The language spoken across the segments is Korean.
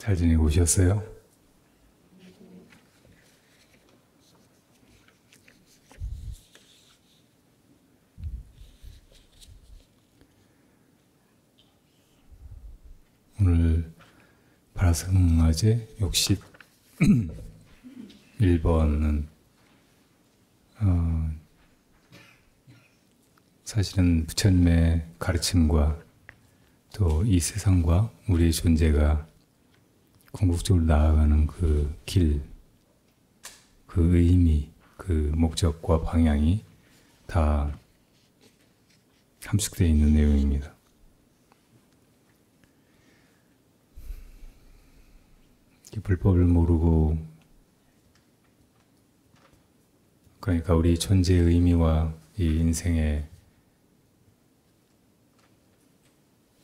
잘 지내고 오셨어요? 오늘 바라성아제 61번은 사실은 부처님의 가르침과 또 이 세상과 우리의 존재가 궁극적으로 나아가는 그 길, 그 의미, 그 목적과 방향이 다 함축되어 있는 내용입니다. 불법을 모르고, 그러니까 우리 존재의 의미와 이 인생의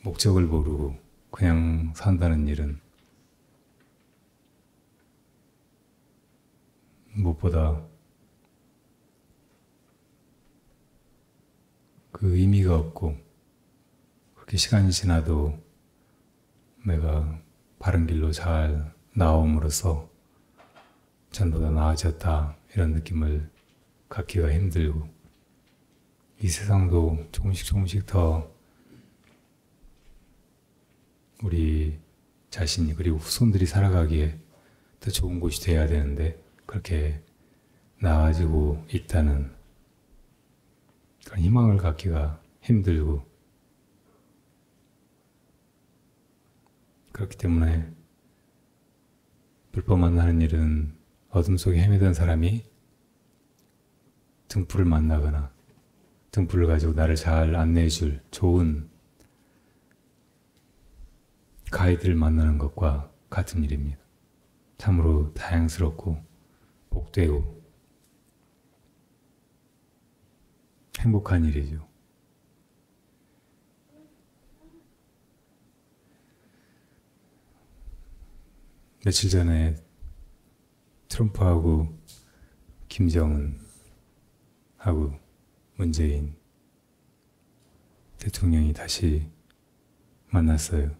목적을 모르고 그냥 산다는 일은 무엇보다 그 의미가 없고, 그렇게 시간이 지나도 내가 바른 길로 잘 나옴으로써 전보다 나아졌다, 이런 느낌을 갖기가 힘들고, 이 세상도 조금씩 더 우리 자신이 그리고 후손들이 살아가기에 더 좋은 곳이 돼야 되는데 그렇게 나아지고 있다는 그런 희망을 갖기가 힘들고, 그렇기 때문에 불법 만나는 일은 어둠 속에 헤매던 사람이 등불을 만나거나 등불을 가지고 나를 잘 안내해줄 좋은 가이드를 만나는 것과 같은 일입니다. 참으로 다양스럽고 복되고 행복한 일이죠. 며칠 전에 트럼프하고 김정은하고 문재인 대통령이 다시 만났어요.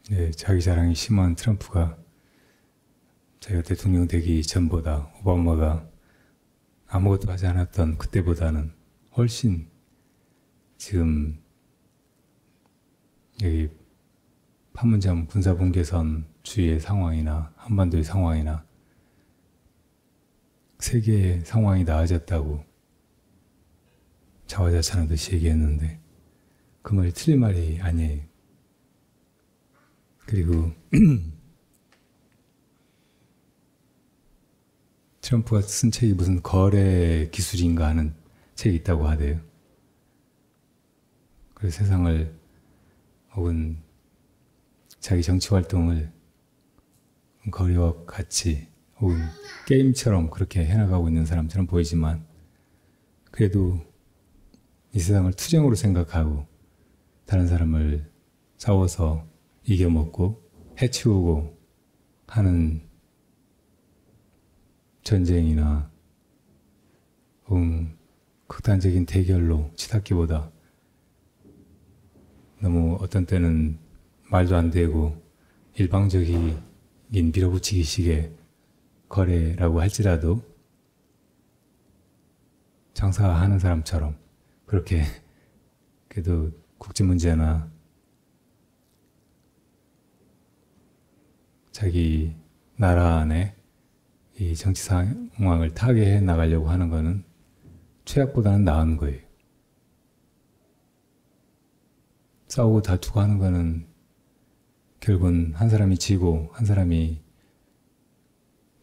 네, 자기 자랑이 심한 트럼프가 자기가 대통령 되기 전보다 오바마가 아무것도 하지 않았던 그때보다는 훨씬 지금 여기 판문점 군사분계선 주위의 상황이나 한반도의 상황이나 세계의 상황이 나아졌다고 자화자찬하듯이 얘기했는데 그 말이 틀린 말이 아니에요. 그리고 트럼프가 쓴 책이 무슨 거래 기술인가 하는 책이 있다고 하대요. 그래서 세상을 혹은 자기 정치 활동을 거리와 같이 혹은 게임처럼 그렇게 해나가고 있는 사람처럼 보이지만 그래도 이 세상을 투쟁으로 생각하고 다른 사람을 싸워서 이겨먹고 해치우고 하는 전쟁이나 혹은 극단적인 대결로 치닫기보다 너무 어떤 때는 말도 안 되고 일방적인 밀어붙이기식의 거래라고 할지라도 장사하는 사람처럼 그렇게 그래도 국제 문제나 자기 나라 안에 이 정치 상황을 타개해 나가려고 하는 것은 최악보다는 나은 거예요. 싸우고 다투고 하는 것은 결국은 한 사람이 지고 한 사람이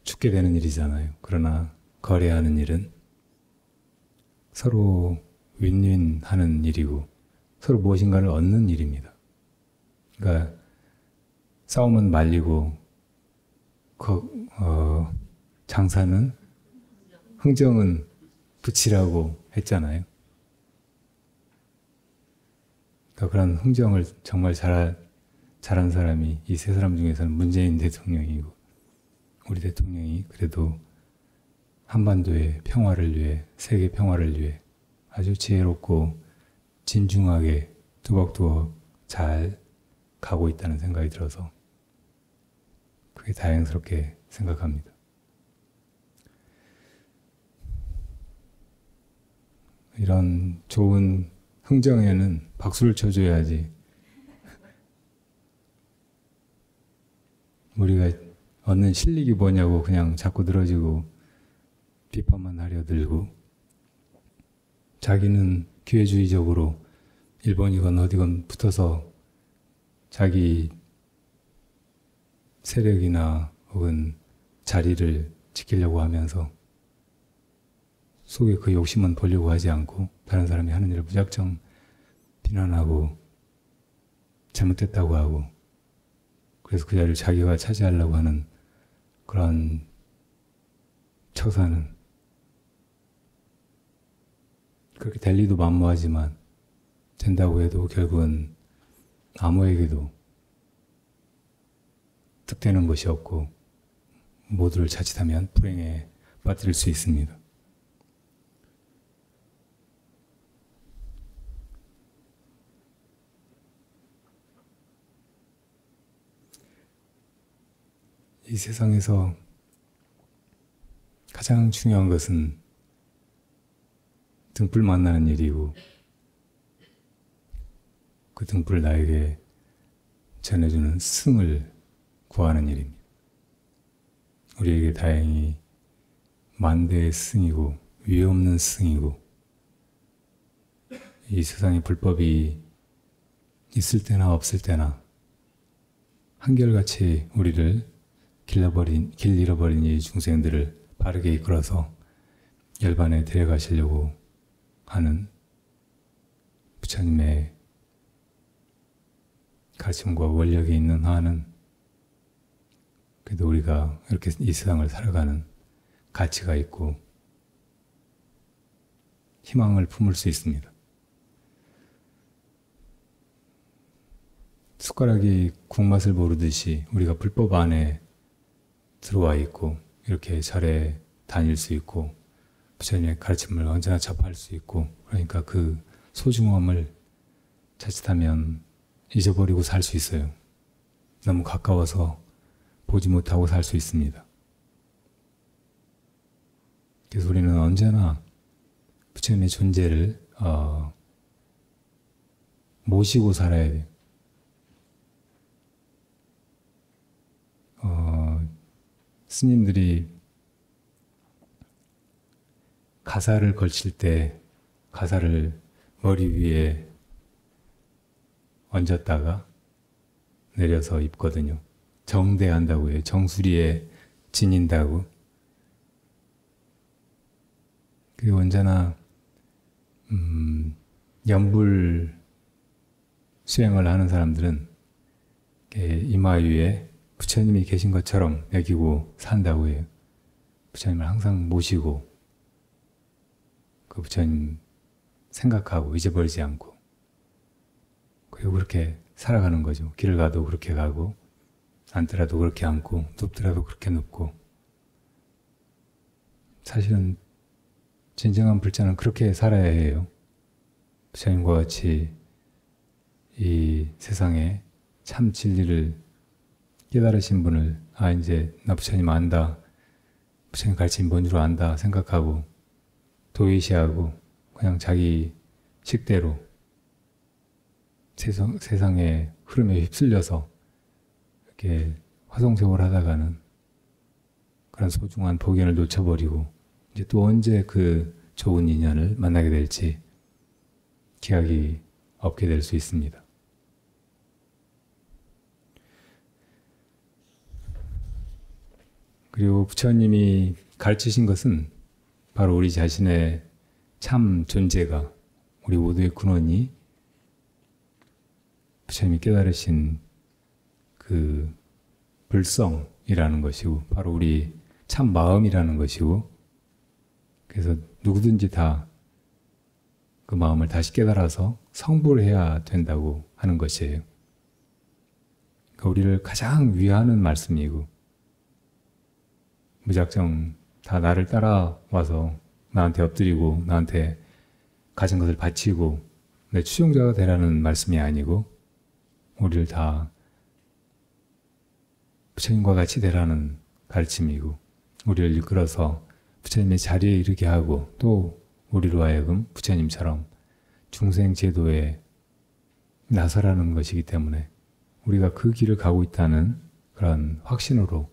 죽게 되는 일이잖아요. 그러나 거래하는 일은 서로 윈윈 하는 일이고 서로 무엇인가를 얻는 일입니다. 그러니까 싸움은 말리고 장사는 흥정은 붙이라고 했잖아요. 그러니까 그런 흥정을 정말 잘한 사람이 이 세 사람 중에서는 문재인 대통령이고, 우리 대통령이 그래도 한반도의 평화를 위해, 세계 평화를 위해 아주 지혜롭고 진중하게 두벅두벅 잘 가고 있다는 생각이 들어서 그게 다행스럽게 생각합니다. 이런 좋은 흥정에는 박수를 쳐줘야지 우리가 얻는 실익이 뭐냐고 그냥 자꾸 늘어지고 비판만 하려 들고 자기는 기회주의적으로 일본이건 어디건 붙어서 자기 세력이나 혹은 자리를 지키려고 하면서 속에 그 욕심은 보려고 하지 않고 다른 사람이 하는 일을 무작정 비난하고 잘못됐다고 하고 그래서 그 자리를 자기가 차지하려고 하는 그런 처사는 그렇게 될 리도 만무하지만 된다고 해도 결국은 아무에게도 득되는 것이 없고 모두를 자칫하면 불행에 빠뜨릴 수 있습니다. 이 세상에서 가장 중요한 것은 등불 만나는 일이고 그 등불을 나에게 전해주는 스승을 구하는 일입니다. 우리에게 다행히 만대의 스승이고 위에 없는 스승이고 이 세상에 불법이 있을 때나 없을 때나 한결같이 우리를 길 잃어버린 이 중생들을 바르게 이끌어서 열반에 데려가시려고 하는 부처님의 가르침과 원력이 있는 한은 그래도 우리가 이렇게 이 세상을 살아가는 가치가 있고 희망을 품을 수 있습니다. 숟가락이 국맛을 모르듯이 우리가 불법 안에 들어와 있고 이렇게 절에 다닐 수 있고 부처님의 가르침을 언제나 접할 수 있고 그러니까 그 소중함을 자칫하면 잊어버리고 살 수 있어요. 너무 가까워서 보지 못하고 살 수 있습니다. 그래서 우리는 언제나 부처님의 존재를 모시고 살아야 돼요. 스님들이 가사를 걸칠 때 가사를 머리 위에 얹었다가 내려서 입거든요. 정대한다고 해요. 정수리에 지닌다고. 그리고 언제나 연불 수행을 하는 사람들은 이마 위에 부처님이 계신 것처럼 여기고 산다고 해요. 부처님을 항상 모시고 그 부처님 생각하고 잊어버리지 않고 그리고 그렇게 살아가는 거죠. 길을 가도 그렇게 가고 앉더라도 그렇게 앉고 눕더라도 그렇게 눕고 사실은 진정한 불자는 그렇게 살아야 해요. 부처님과 같이 이 세상에 참 진리를 깨달으신 분을 이제 나 부처님 안다. 부처님 가르침 뭔 줄 안다 생각하고 도의시하고 그냥 자기 식대로 세상의 흐름에 휩쓸려서 이렇게 화성생활을 하다가는 그런 소중한 복연을 놓쳐버리고 이제 또 언제 그 좋은 인연을 만나게 될지 기약이 없게 될 수 있습니다. 그리고 부처님이 가르치신 것은 바로 우리 자신의 참 존재가 우리 모두의 근원이 부처님이 깨달으신 그 불성이라는 것이고 바로 우리 참 마음이라는 것이고 그래서 누구든지 다 그 마음을 다시 깨달아서 성불을 해야 된다고 하는 것이에요. 그러니까 우리를 가장 위하는 말씀이고 무작정 다 나를 따라와서 나한테 엎드리고 나한테 가진 것을 바치고 내 추종자가 되라는 말씀이 아니고 우리를 다 부처님과 같이 되라는 가르침이고, 우리를 이끌어서 부처님의 자리에 이르게 하고, 또 우리로 하여금 부처님처럼 중생 제도에 나서라는 것이기 때문에 우리가 그 길을 가고 있다는 그런 확신으로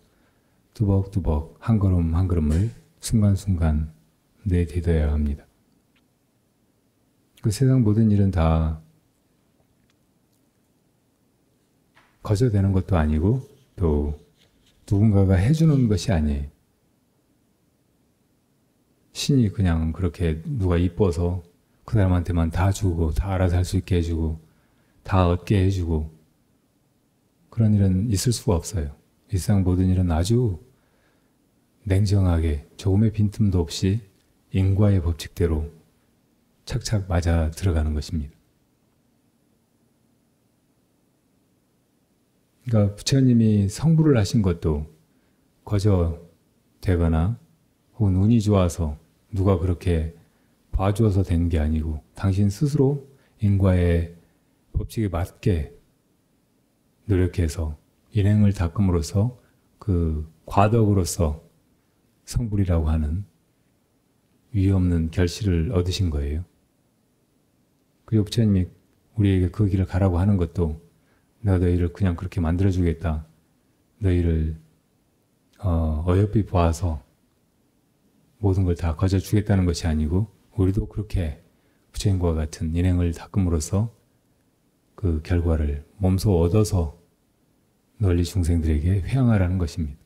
뚜벅뚜벅 한 걸음 한 걸음을 순간순간 내딛어야 합니다. 그 세상 모든 일은 다 거저되는 것도 아니고 또 누군가가 해주는 것이 아니에요. 신이 그냥 그렇게 누가 이뻐서 그 사람한테만 다 주고 다 알아서 할 수 있게 해주고 다 얻게 해주고 그런 일은 있을 수가 없어요. 이 세상 모든 일은 아주 냉정하게 조금의 빈틈도 없이 인과의 법칙대로 착착 맞아 들어가는 것입니다. 그러니까 부처님이 성불을 하신 것도 거저 되거나 혹은 운이 좋아서 누가 그렇게 봐주어서 된 게 아니고 당신 스스로 인과의 법칙에 맞게 노력해서 일행을 닦음으로써 그 과덕으로서 성불이라고 하는 위에 없는 결실을 얻으신 거예요. 그리고 부처님이 우리에게 그 길을 가라고 하는 것도 내가 너희를 그냥 그렇게 만들어주겠다. 너희를 어여삐 보아서 모든 걸 다 거저주겠다는 것이 아니고 우리도 그렇게 부처님과 같은 일행을 닦음으로써 그 결과를 몸소 얻어서 널리 중생들에게 회양하라는 것입니다.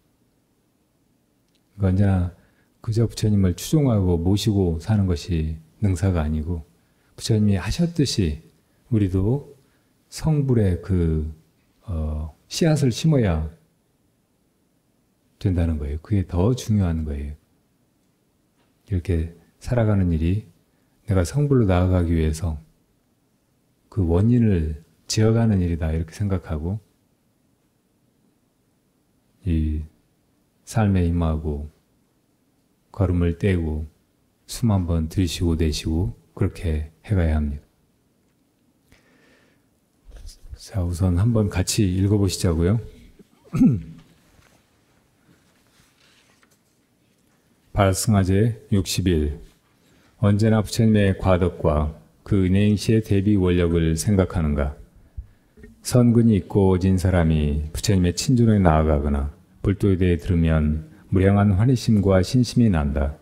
그러니까 언제나 그저 부처님을 추종하고 모시고 사는 것이 능사가 아니고 부처님이 하셨듯이 우리도 성불의 그 씨앗을 심어야 된다는 거예요. 그게 더 중요한 거예요. 이렇게 살아가는 일이 내가 성불로 나아가기 위해서 그 원인을 지어가는 일이다 이렇게 생각하고 이 삶에 임하고 걸음을 떼고 숨 한번 들이쉬고 내쉬고 그렇게 해가야 합니다. 자, 우선 한번 같이 읽어보시자고요. 발승하제 60일 언제나 부처님의 과덕과 그 은행시의 대비 원력을 생각하는가? 선근이 있고 오진 사람이 부처님의 친존에 나아가거나 불도에 대해 들으면 무량한 환희심과 신심이 난다.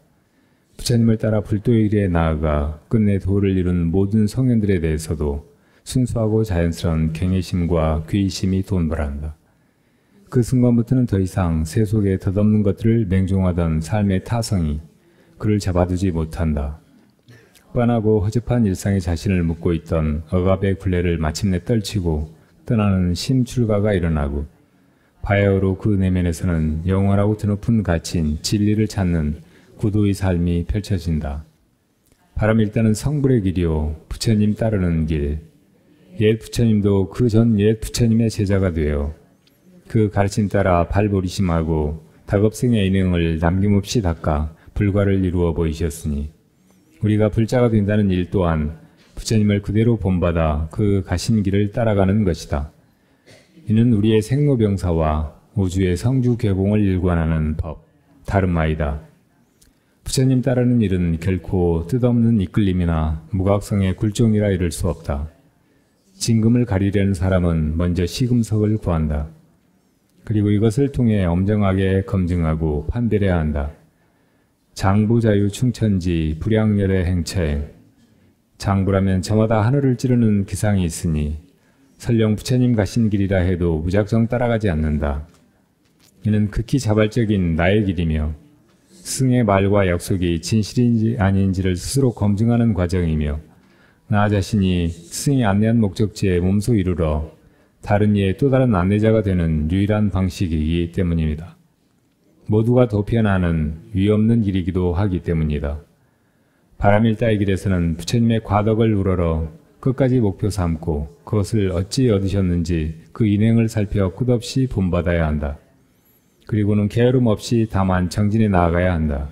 부처님을 따라 불도의 길에 나아가 끝내 도를 이룬 모든 성현들에 대해서도 순수하고 자연스러운 경외심과 귀의심이 돈벌한다. 그 순간부터는 더 이상 세속에 덧없는 것들을 맹종하던 삶의 타성이 그를 잡아두지 못한다. 뻔하고 허접한 일상에 자신을 묻고 있던 억압의 굴레를 마침내 떨치고 떠나는 심출가가 일어나고 바야흐로 그 내면에서는 영원하고 드높은 가치인 진리를 찾는 구도의 삶이 펼쳐진다. 바람 일단은 성불의 길이요 부처님 따르는 길. 옛 부처님도 그 전 옛 부처님의 제자가 되어 그 가르침 따라 발보리심하고 다급생의 인행을 남김없이 닦아 불과를 이루어 보이셨으니 우리가 불자가 된다는 일 또한 부처님을 그대로 본받아 그 가신 길을 따라가는 것이다. 이는 우리의 생로병사와 우주의 성주개공을 일관하는 법, 다름 아니다. 부처님 따르는 일은 결코 뜻없는 이끌림이나 무각성의 굴종이라 이를 수 없다. 진금을 가리려는 사람은 먼저 시금석을 구한다. 그리고 이것을 통해 엄정하게 검증하고 판별해야 한다. 장부자유 충천지 불양열의 행처행. 장부라면 저마다 하늘을 찌르는 기상이 있으니 설령 부처님 가신 길이라 해도 무작정 따라가지 않는다. 이는 극히 자발적인 나의 길이며 스승의 말과 약속이 진실인지 아닌지를 스스로 검증하는 과정이며 나 자신이 스승이 안내한 목적지에 몸소 이르러 다른 이의 또 다른 안내자가 되는 유일한 방식이기 때문입니다. 모두가 도피하는 위없는 길이기도 하기 때문이다. 바람일다의 길에서는 부처님의 과덕을 우러러 끝까지 목표 삼고 그것을 어찌 얻으셨는지 그 인행을 살펴 끝없이 본받아야 한다. 그리고는 게으름 없이 다만 정진에 나아가야 한다.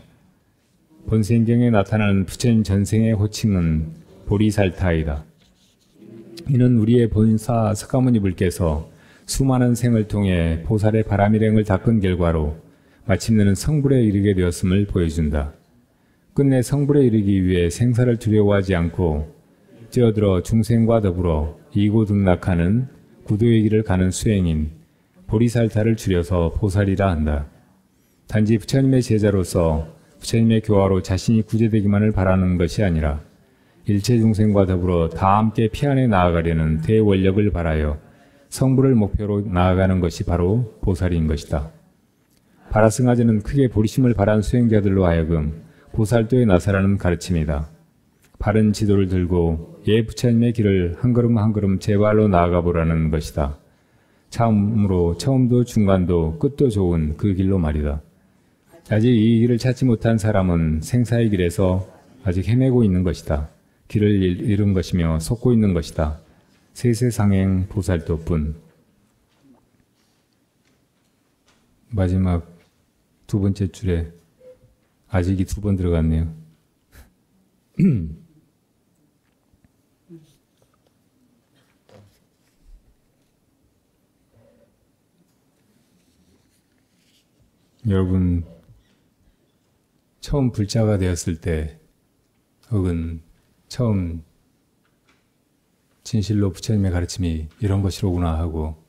본생경에 나타나는 부처님 전생의 호칭은 보리살타이다. 이는 우리의 본사 석가모니 불께서 수많은 생을 통해 보살의 바람일행을 닦은 결과로 마침내는 성불에 이르게 되었음을 보여준다. 끝내 성불에 이르기 위해 생사를 두려워하지 않고 뛰어들어 중생과 더불어 이고등락하는 구도의 길을 가는 수행인 보리살타를 줄여서 보살이라 한다. 단지 부처님의 제자로서 부처님의 교화로 자신이 구제되기만을 바라는 것이 아니라 일체 중생과 더불어 다 함께 피안에 나아가려는 대원력을 바라여 성불을 목표로 나아가는 것이 바로 보살인 것이다. 바라승아제는 크게 보리심을 바란 수행자들로 하여금 보살도에 나서라는 가르침이다. 바른 지도를 들고 예 부처님의 길을 한 걸음 한 걸음 제발로 나아가 보라는 것이다. 처음으로 처음도 중간도 끝도 좋은 그 길로 말이다. 아직 이 길을 찾지 못한 사람은 생사의 길에서 아직 헤매고 있는 것이다. 길을 잃은 것이며 속고 있는 것이다. 세세상행 보살도뿐. 마지막 두 번째 줄에 아직이 두 번 들어갔네요. 여러분, 처음 불자가 되었을 때, 혹은 처음 진실로 부처님의 가르침이 이런 것이로구나 하고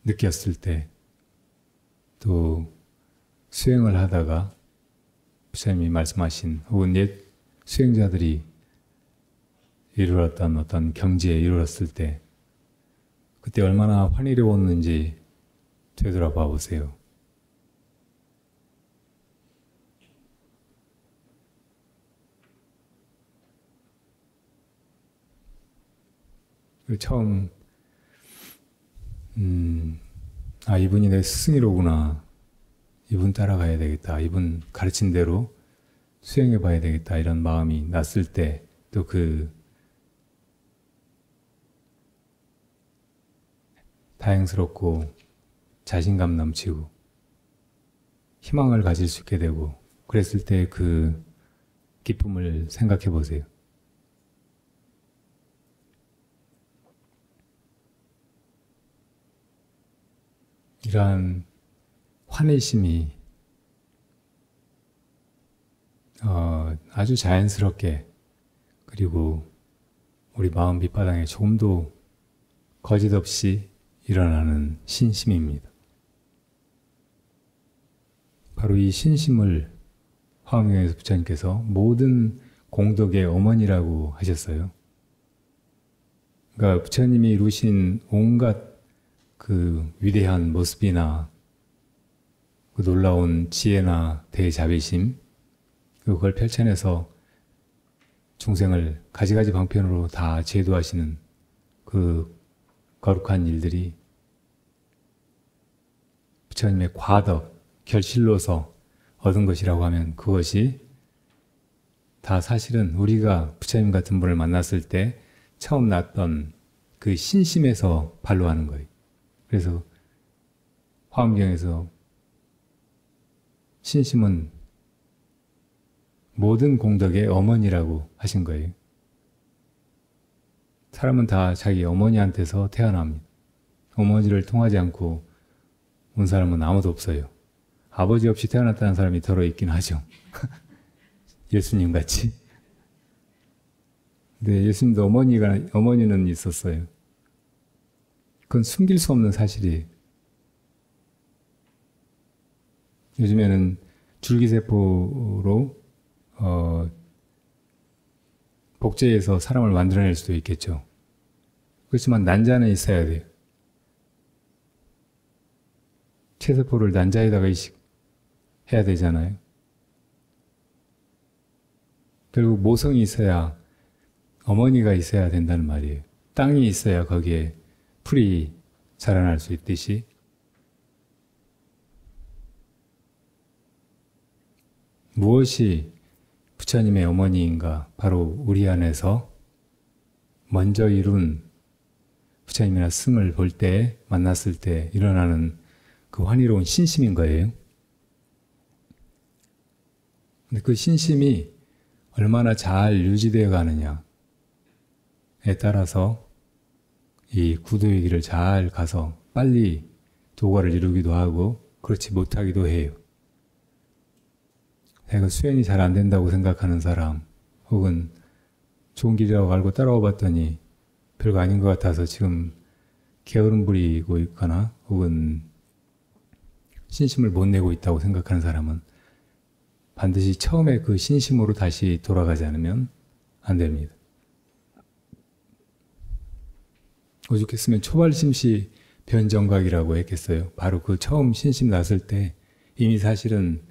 느꼈을 때, 또 수행을 하다가 부처님이 말씀하신 혹은 옛 수행자들이 이르렀던 어떤 경지에 이르렀을 때 그때 얼마나 환희로웠는지 되돌아봐 보세요. 처음 이분이 내 스승이로구나. 이분 따라가야 되겠다. 이분 가르친 대로 수행해 봐야 되겠다. 이런 마음이 났을 때 또 그 다행스럽고 자신감 넘치고 희망을 가질 수 있게 되고 그랬을 때 그 기쁨을 생각해 보세요. 이러한 환희심이 아주 자연스럽게 그리고 우리 마음 밑바닥에 조금도 거짓 없이 일어나는 신심입니다. 바로 이 신심을 화엄경에서 부처님께서 모든 공덕의 어머니라고 하셨어요. 그러니까 부처님이 이루신 온갖 그 위대한 모습이나 그 놀라운 지혜나 대자비심 그걸 펼쳐내서 중생을 가지가지 방편으로 다 제도하시는 그 거룩한 일들이 부처님의 과덕, 결실로서 얻은 것이라고 하면 그것이 다 사실은 우리가 부처님 같은 분을 만났을 때 처음 났던 그 신심에서 발로하는 거예요. 그래서 화엄경에서 신심은 모든 공덕의 어머니라고 하신 거예요. 사람은 다 자기 어머니한테서 태어납니다. 어머니를 통하지 않고 온 사람은 아무도 없어요. 아버지 없이 태어났다는 사람이 더러 있긴 하죠. 예수님 같이. 근데 예수님도 어머니는 있었어요. 그건 숨길 수 없는 사실이에요. 요즘에는 줄기세포로 복제해서 사람을 만들어낼 수도 있겠죠. 그렇지만 난자는 있어야 돼요. 체세포를 난자에다가 이식해야 되잖아요. 결국 모성이 있어야 어머니가 있어야 된다는 말이에요. 땅이 있어야 거기에 풀이 자라날 수 있듯이 무엇이 부처님의 어머니인가? 바로 우리 안에서 먼저 이룬 부처님이나 스승을 볼 때, 만났을 때 일어나는 그 환희로운 신심인 거예요. 근데 그 신심이 얼마나 잘 유지되어 가느냐. 따라서 이 구도의 길을 잘 가서 빨리 도과를 이루기도 하고 그렇지 못하기도 해요. 내가 수행이 잘 안 된다고 생각하는 사람, 혹은 좋은 길이라고 알고 따라와 봤더니 별거 아닌 것 같아서 지금 게으름 부리고 있거나 혹은 신심을 못 내고 있다고 생각하는 사람은 반드시 처음에 그 신심으로 다시 돌아가지 않으면 안 됩니다. 오죽했으면 초발심시 변정각이라고 했겠어요. 바로 그 처음 신심 났을 때 이미 사실은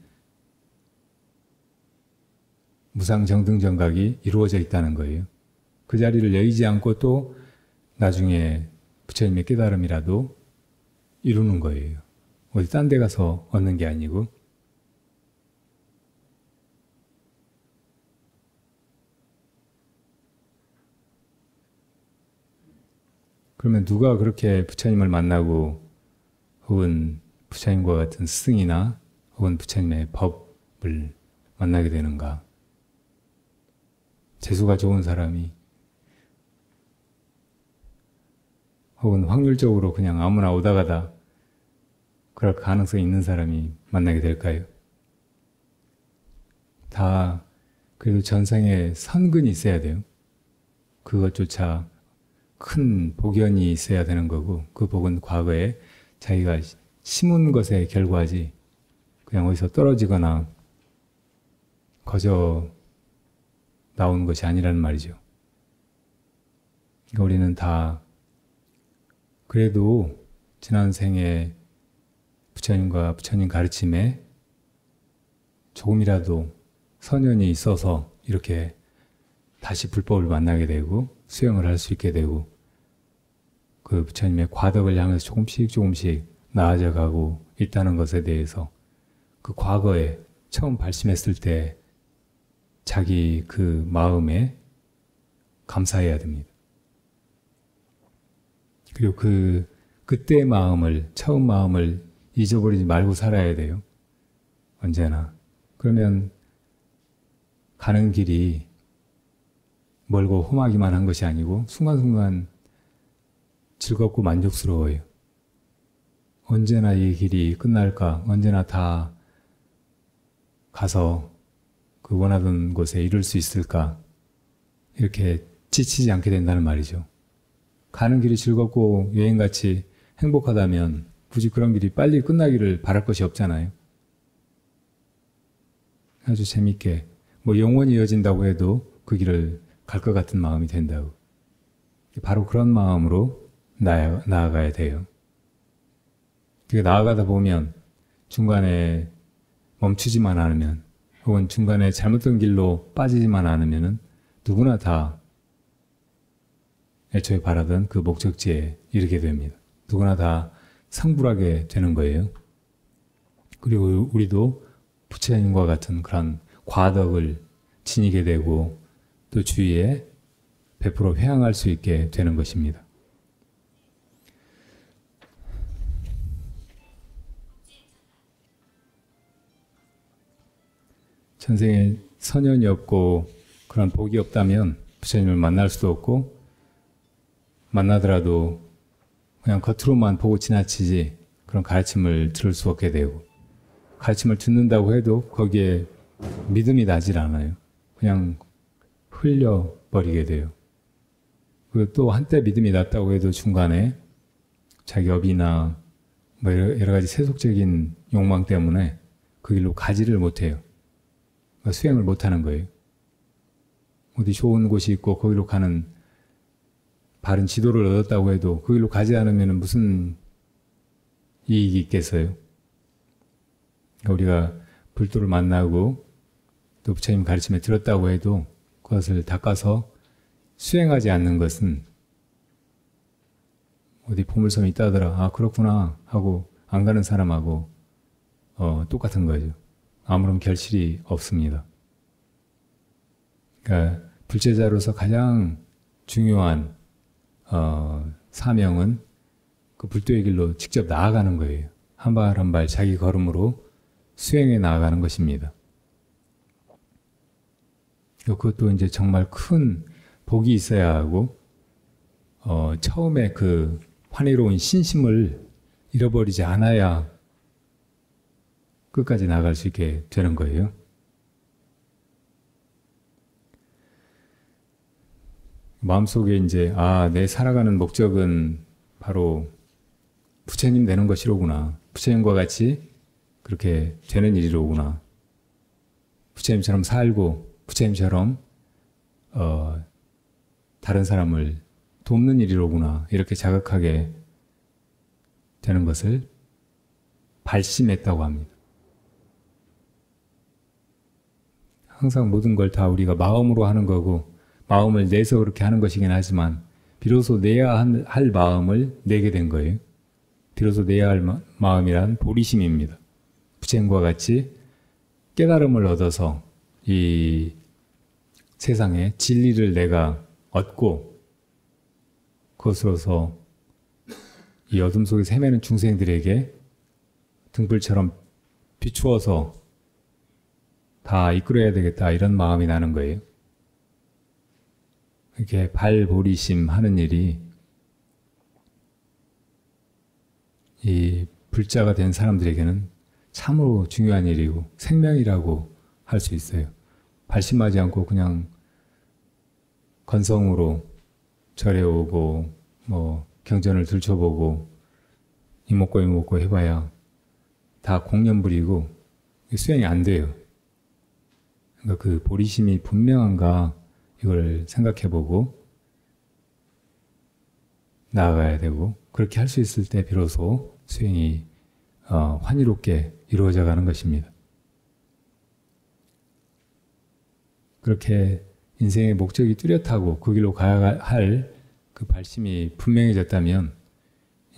무상정등정각이 이루어져 있다는 거예요. 그 자리를 여의지 않고 또 나중에 부처님의 깨달음이라도 이루는 거예요. 어디 딴 데 가서 얻는 게 아니고. 그러면 누가 그렇게 부처님을 만나고 혹은 부처님과 같은 스승이나 혹은 부처님의 법을 만나게 되는가? 재수가 좋은 사람이 혹은 확률적으로 그냥 아무나 오다 가다 그럴 가능성이 있는 사람이 만나게 될까요? 다 그래도 전생에 선근이 있어야 돼요. 그것조차 큰 복연이 있어야 되는 거고, 그 복은 과거에 자기가 심은 것의 결과지 그냥 어디서 떨어지거나 거저 나온 것이 아니라는 말이죠. 그러니까 우리는 다 그래도 지난 생에 부처님과 부처님 가르침에 조금이라도 선연이 있어서 이렇게 다시 불법을 만나게 되고 수행을 할 수 있게 되고 그 부처님의 과덕을 향해서 조금씩 나아져 가고 있다는 것에 대해서 그 과거에 처음 발심했을 때 자기 그 마음에 감사해야 됩니다. 그리고 그때의 마음을, 처음 마음을 잊어버리지 말고 살아야 돼요. 언제나. 그러면 가는 길이 멀고 험하기만 한 것이 아니고 순간순간 즐겁고 만족스러워요. 언제나 이 길이 끝날까? 언제나 다 가서 그 원하던 곳에 이룰 수 있을까? 이렇게 지치지 않게 된다는 말이죠. 가는 길이 즐겁고 여행같이 행복하다면 굳이 그런 길이 빨리 끝나기를 바랄 것이 없잖아요. 아주 재밌게 뭐 영원히 이어진다고 해도 그 길을 갈 것 같은 마음이 된다고. 바로 그런 마음으로 나아가야 돼요. 나아가다 보면 중간에 멈추지만 않으면 혹은 중간에 잘못된 길로 빠지지만 않으면 누구나 다 애초에 바라던 그 목적지에 이르게 됩니다. 누구나 다 성불하게 되는 거예요. 그리고 우리도 부처님과 같은 그런 과덕을 지니게 되고 또 주위에 100% 회항할 수 있게 되는 것입니다. 전생에 선연이 없고 그런 복이 없다면 부처님을 만날 수도 없고 만나더라도 그냥 겉으로만 보고 지나치지 그런 가르침을 들을 수 없게 되고 가르침을 듣는다고 해도 거기에 믿음이 나질 않아요. 그냥 흘려버리게 돼요. 그리고 또 한때 믿음이 났다고 해도 중간에 자기 업이나 뭐 여러 가지 세속적인 욕망 때문에 그 길로 가지를 못해요. 그러니까 수행을 못하는 거예요. 어디 좋은 곳이 있고 거기로 가는 바른 지도를 얻었다고 해도 그 길로 가지 않으면 무슨 이익이 있겠어요? 그러니까 우리가 불도를 만나고 또 부처님 가르침에 들었다고 해도 그것을 닦아서 수행하지 않는 것은 어디 보물섬이 있다더라. 아 그렇구나 하고 안 가는 사람하고 똑같은 거죠. 아무런 결실이 없습니다. 그러니까 불제자로서 가장 중요한 사명은 그 불도의 길로 직접 나아가는 거예요. 한 발 한 발 자기 걸음으로 수행해 나아가는 것입니다. 그것도 이제 정말 큰 복이 있어야 하고 처음에 그 환희로운 신심을 잃어버리지 않아야 끝까지 나아갈 수 있게 되는 거예요. 마음속에 이제 내 살아가는 목적은 바로 부처님 되는 것이로구나. 부처님과 같이 그렇게 되는 일이로구나. 부처님처럼 살고 부처님처럼 다른 사람을 돕는 일이로구나. 이렇게 자각하게 되는 것을 발심했다고 합니다. 항상 모든 걸 다 우리가 마음으로 하는 거고 마음을 내서 그렇게 하는 것이긴 하지만 비로소 내야 할 마음을 내게 된 거예요. 비로소 내야 할 마음이란 보리심입니다. 부처님과 같이 깨달음을 얻어서 이 세상에 진리를 내가 얻고 그것으로서 이 어둠 속에서 헤매는 중생들에게 등불처럼 비추어서 다 이끌어야 되겠다 이런 마음이 나는 거예요. 이렇게 발보리심 하는 일이 이 불자가 된 사람들에게는 참으로 중요한 일이고 생명이라고 할 수 있어요. 발심하지 않고 그냥 건성으로 절에 오고 경전을 들춰보고 이목고 해봐야 다 공연불이고 수행이 안 돼요. 그러니까 그 보리심이 분명한가 이걸 생각해보고 나아가야 되고 그렇게 할 수 있을 때 비로소 수행이 환희롭게 이루어져 가는 것입니다. 그렇게 인생의 목적이 뚜렷하고 그 길로 가야 할 그 발심이 분명해졌다면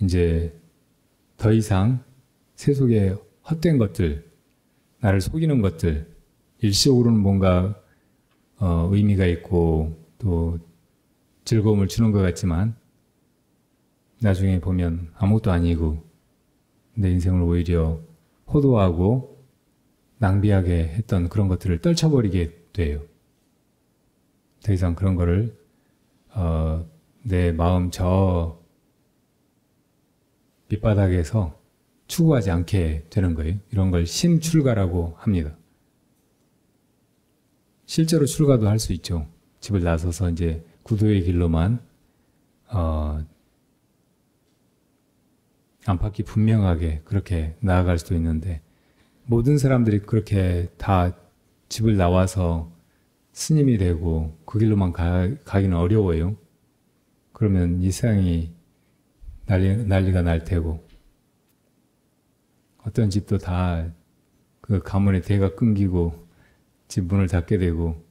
이제 더 이상 세속의 헛된 것들, 나를 속이는 것들, 일시적으로는 뭔가 의미가 있고 또 즐거움을 주는 것 같지만 나중에 보면 아무것도 아니고 내 인생을 오히려 호도하고 낭비하게 했던 그런 것들을 떨쳐버리게 돼요. 더 이상 그런 거를 내 마음 저 밑바닥에서 추구하지 않게 되는 거예요. 이런 걸 심출가라고 합니다. 실제로 출가도 할 수 있죠. 집을 나서서 이제 구도의 길로만 안팎이 분명하게 그렇게 나아갈 수도 있는데 모든 사람들이 그렇게 다 집을 나와서 스님이 되고 그 길로만 가기는 어려워요. 그러면 이 세상이 난리가 날 테고 어떤 집도 다 그 가문의 대가 끊기고 집 문을 닫게 되고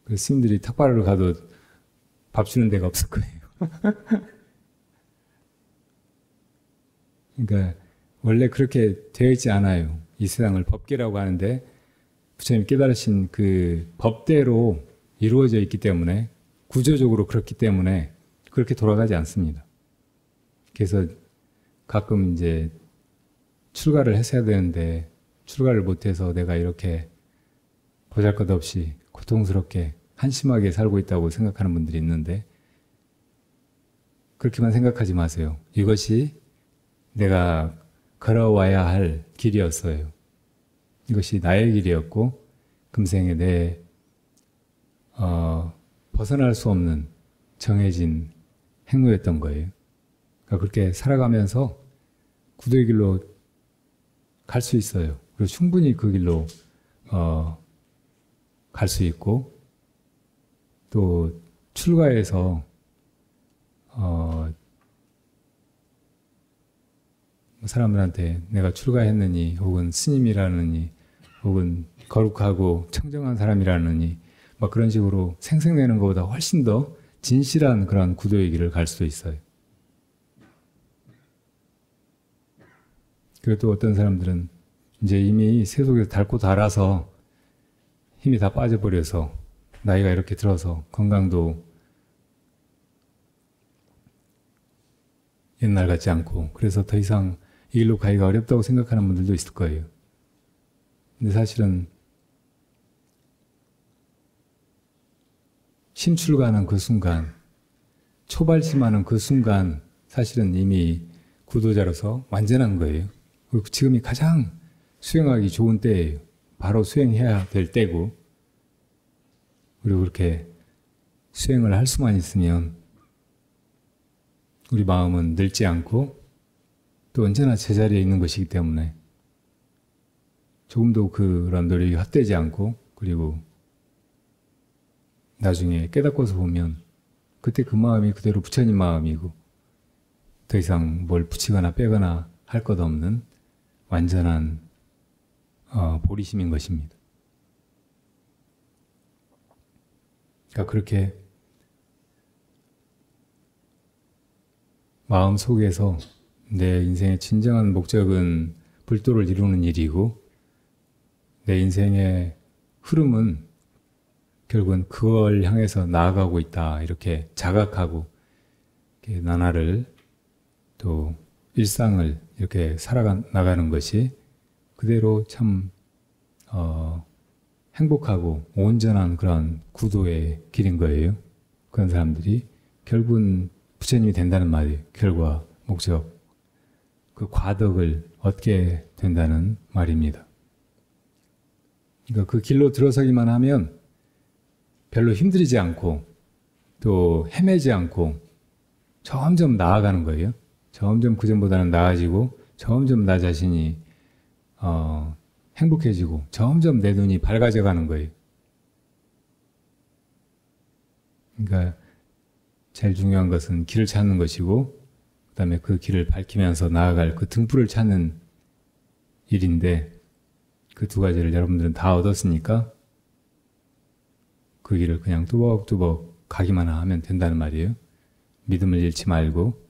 그 스님들이 탁발을 가도 밥 주는 데가 없을 거예요. 그러니까 원래 그렇게 되어 있지 않아요. 이 세상을 법계라고 하는데 부처님 깨달으신 그 법대로 이루어져 있기 때문에 구조적으로 그렇기 때문에 그렇게 돌아가지 않습니다. 그래서 가끔 이제 출가를 했어야 되는데 출가를 못해서 내가 이렇게 보잘것없이 고통스럽게 한심하게 살고 있다고 생각하는 분들이 있는데 그렇게만 생각하지 마세요. 이것이 내가 걸어와야 할 길이었어요. 이것이 나의 길이었고 금생에 내 벗어날 수 없는 정해진 행로였던 거예요. 그러니까 그렇게 살아가면서 구도의 길로 갈 수 있어요. 그리고 충분히 그 길로 갈 수 있고 또 출가해서 사람들한테 내가 출가했느니 혹은 스님이라느니 혹은 거룩하고 청정한 사람이라느니 막 그런 식으로 생색내는 것보다 훨씬 더 진실한 그런 구도의 길을 갈 수도 있어요. 그리고 또 어떤 사람들은 이제 이미 세속에서 닳고 닳아서 힘이 다 빠져버려서 나이가 이렇게 들어서 건강도 옛날 같지 않고 그래서 더 이상 이 길로 가기가 어렵다고 생각하는 분들도 있을 거예요. 근데 사실은 심출가는 그 순간, 초발심하는 그 순간 사실은 이미 구도자로서 완전한 거예요. 지금이 가장 수행하기 좋은 때예요. 바로 수행해야 될 때고, 그리고 그렇게 수행을 할 수만 있으면 우리 마음은 늙지 않고 또 언제나 제자리에 있는 것이기 때문에 조금도 그런 노력이 헛되지 않고, 그리고 나중에 깨닫고서 보면 그때 그 마음이 그대로 부처님 마음이고 더 이상 뭘 붙이거나 빼거나 할 것 없는 완전한 보리심인 것입니다. 그러니까 그렇게 마음 속에서 내 인생의 진정한 목적은 불도를 이루는 일이고, 내 인생의 흐름은 결국은 그걸 향해서 나아가고 있다, 이렇게 자각하고 이렇게 나날을 또 일상을 이렇게 살아나가는 것이 그대로 참 행복하고 온전한 그런 구도의 길인 거예요. 그런 사람들이 결국은 부처님이 된다는 말이에요. 결과, 목적, 그 과덕을 얻게 된다는 말입니다. 그러니까 그 길로 들어서기만 하면 별로 힘들이지 않고 또 헤매지 않고 점점 나아가는 거예요. 점점 그전보다는 나아지고 점점 나 자신이 행복해지고 점점 내 눈이 밝아져 가는 거예요. 그러니까 제일 중요한 것은 길을 찾는 것이고, 그 다음에 그 길을 밝히면서 나아갈 그 등불을 찾는 일인데, 그 두 가지를 여러분들은 다 얻었으니까 그 길을 그냥 뚜벅뚜벅 가기만 하면 된다는 말이에요. 믿음을 잃지 말고.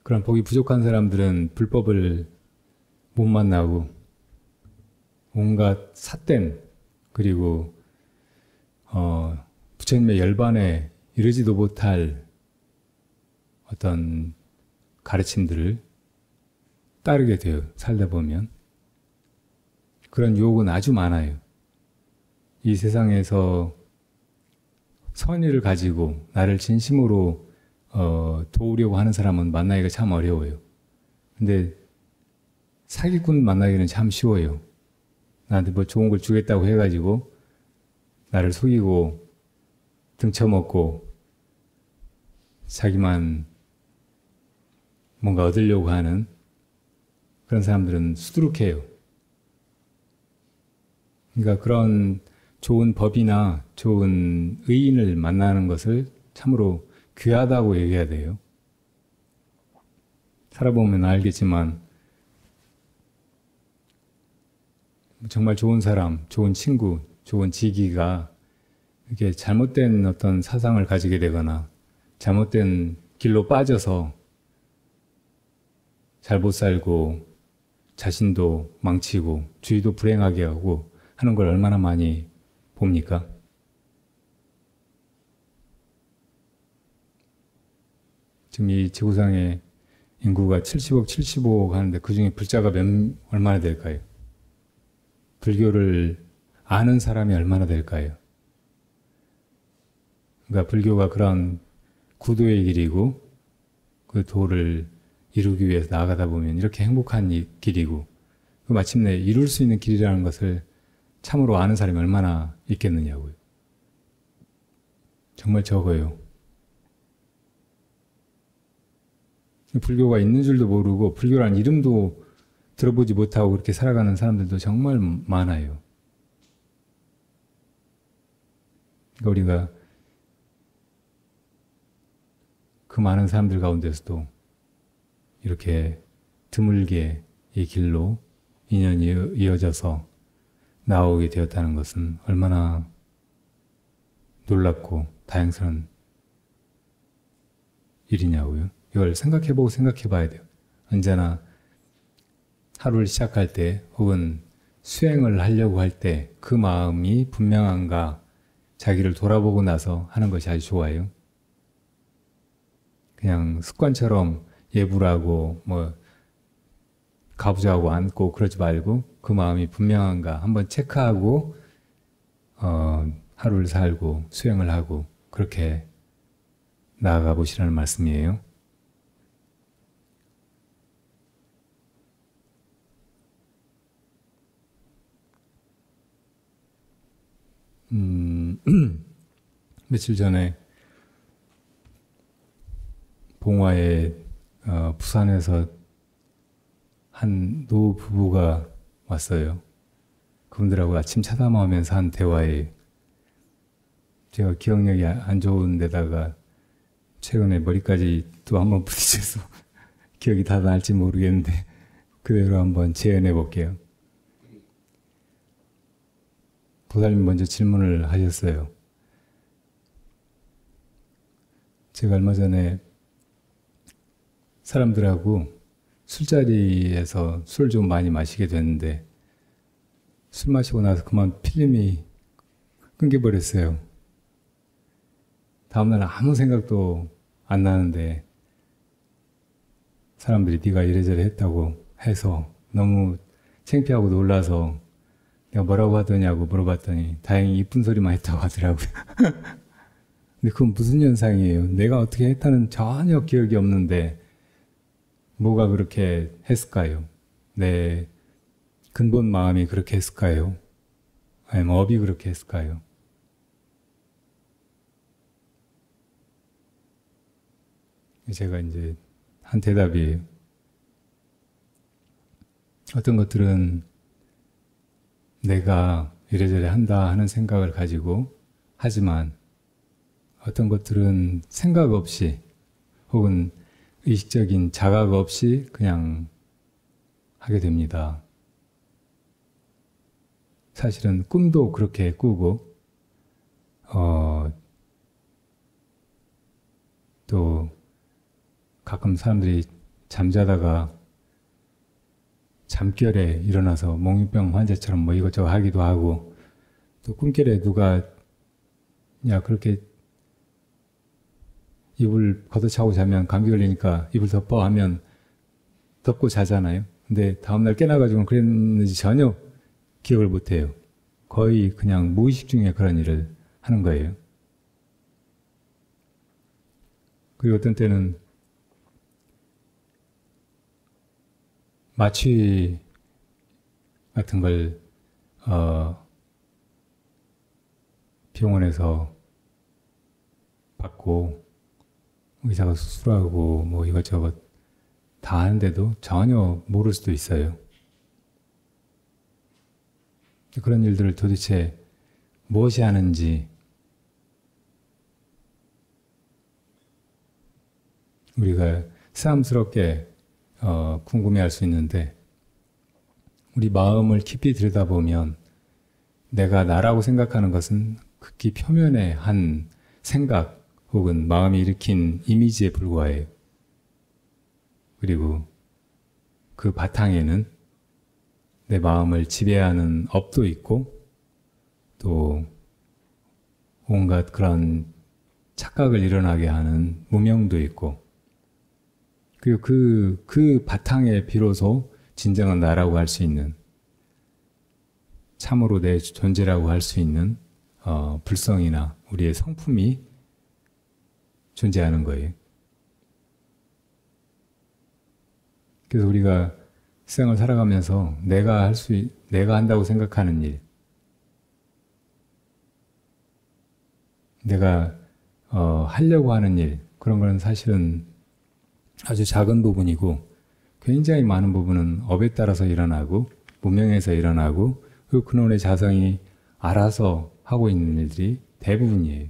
그런 복이 부족한 사람들은 불법을 못 만나고 온갖 삿된, 그리고 부처님의 열반에 이르지도 못할 어떤 가르침들을 따르게 돼요. 살다 보면. 그런 유혹은 아주 많아요. 이 세상에서 선의를 가지고 나를 진심으로 도우려고 하는 사람은 만나기가 참 어려워요. 근데 사기꾼 만나기는 참 쉬워요. 나한테 뭐 좋은 걸 주겠다고 해가지고 나를 속이고 등쳐먹고 자기만 뭔가 얻으려고 하는 그런 사람들은 수두룩해요. 그러니까 그런 좋은 법이나 좋은 의인을 만나는 것을 참으로 귀하다고 얘기해야 돼요. 살아보면 알겠지만 정말 좋은 사람, 좋은 친구, 좋은 지기가 이렇게 잘못된 어떤 사상을 가지게 되거나 잘못된 길로 빠져서 잘 못 살고 자신도 망치고 주위도 불행하게 하고 하는 걸 얼마나 많이 봅니까? 지금 이 지구상의 인구가 70억, 75억 하는데 그 중에 불자가 얼마나 될까요? 불교를 아는 사람이 얼마나 될까요? 그러니까 불교가 그런 구도의 길이고 그 도를 이루기 위해서 나아가다 보면 이렇게 행복한 길이고 마침내 이룰 수 있는 길이라는 것을 참으로 아는 사람이 얼마나 있겠느냐고요. 정말 적어요. 불교가 있는 줄도 모르고 불교라는 이름도 들어보지 못하고 그렇게 살아가는 사람들도 정말 많아요. 그러니까 우리가 그 많은 사람들 가운데서도 이렇게 드물게 이 길로 인연이 이어져서 나오게 되었다는 것은 얼마나 놀랍고 다행스러운 일이냐고요. 이걸 생각해보고 생각해봐야 돼요. 언제나 하루를 시작할 때 혹은 수행을 하려고 할 때 그 마음이 분명한가 자기를 돌아보고 나서 하는 것이 아주 좋아요. 그냥 습관처럼 예불하고 뭐 가부좌하고 앉고 그러지 말고 그 마음이 분명한가 한번 체크하고 하루를 살고 수행을 하고 그렇게 나아가 보시라는 말씀이에요. 며칠 전에 봉화에 부산에서 한 노 부부가 왔어요. 그분들하고 아침 차담하면서 한 대화에 제가 기억력이 안 좋은 데다가 최근에 머리까지 또 한번 부딪혀서 기억이 다 날지 모르겠는데 그대로 한번 재현해 볼게요. 보살님 먼저 질문을 하셨어요. 제가 얼마 전에 사람들하고 술자리에서 술을 좀 많이 마시게 됐는데 술 마시고 나서 그만 필름이 끊겨버렸어요. 다음날 아무 생각도 안 나는데 사람들이 네가 이래저래 했다고 해서 너무 창피하고 놀라서 내가 뭐라고 하더냐고 물어봤더니 다행히 이쁜 소리만 했다고 하더라고요. 근데 그건 무슨 현상이에요? 내가 어떻게 했다는 전혀 기억이 없는데 뭐가 그렇게 했을까요? 내 근본 마음이 그렇게 했을까요? 아니면 업이 그렇게 했을까요? 제가 이제 한 대답이에요. 어떤 것들은 내가 이래저래 한다 하는 생각을 가지고 하지만 어떤 것들은 생각 없이 혹은 의식적인 자각 없이 그냥 하게 됩니다. 사실은 꿈도 그렇게 꾸고 또 가끔 사람들이 잠자다가 잠결에 일어나서 몽유병 환자처럼 뭐 이것저것 하기도 하고 또 꿈결에 누가 야 그렇게 이불 걷어차고 자면 감기 걸리니까 이불 덮어 하면 덮고 자잖아요. 근데 다음날 깨나가지고는 그랬는지 전혀 기억을 못해요. 거의 그냥 무의식 중에 그런 일을 하는 거예요. 그리고 어떤 때는 마취 같은 걸 병원에서 받고 의사가 수술하고 뭐 이것저것 다 하는데도 전혀 모를 수도 있어요. 그런 일들을 도대체 무엇이 하는지 우리가 새삼스럽게 궁금해할 수 있는데 우리 마음을 깊이 들여다보면 내가 나라고 생각하는 것은 극히 표면의 한 생각 혹은 마음이 일으킨 이미지에 불과해요. 그리고 그 바탕에는 내 마음을 지배하는 업도 있고 또 온갖 그런 착각을 일어나게 하는 무명도 있고 그리고 그 바탕에 비로소 진정한 나라고 할 수 있는 참으로 내 존재라고 할 수 있는 불성이나 우리의 성품이 존재하는 거예요. 그래서 우리가 세상을 살아가면서 내가 한다고 생각하는 일, 내가 하려고 하는 일, 그런 거는 사실은 아주 작은 부분이고 굉장히 많은 부분은 업에 따라서 일어나고 무명에서 일어나고 그리고 그놈의 자성이 알아서 하고 있는 일들이 대부분이에요.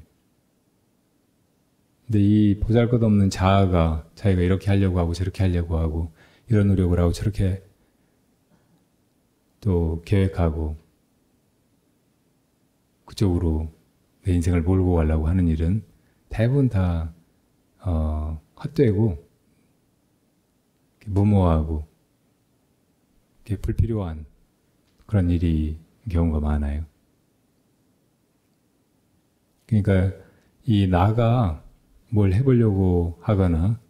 근데 이 보잘것없는 자아가 자기가 이렇게 하려고 하고 저렇게 하려고 하고 이런 노력을 하고 저렇게 또 계획하고 그쪽으로 내 인생을 몰고 가려고 하는 일은 대부분 다 헛되고 무모하고 불필요한 그런 일이 경우가 많아요. 그러니까 이 나가 뭘 해보려고 하거나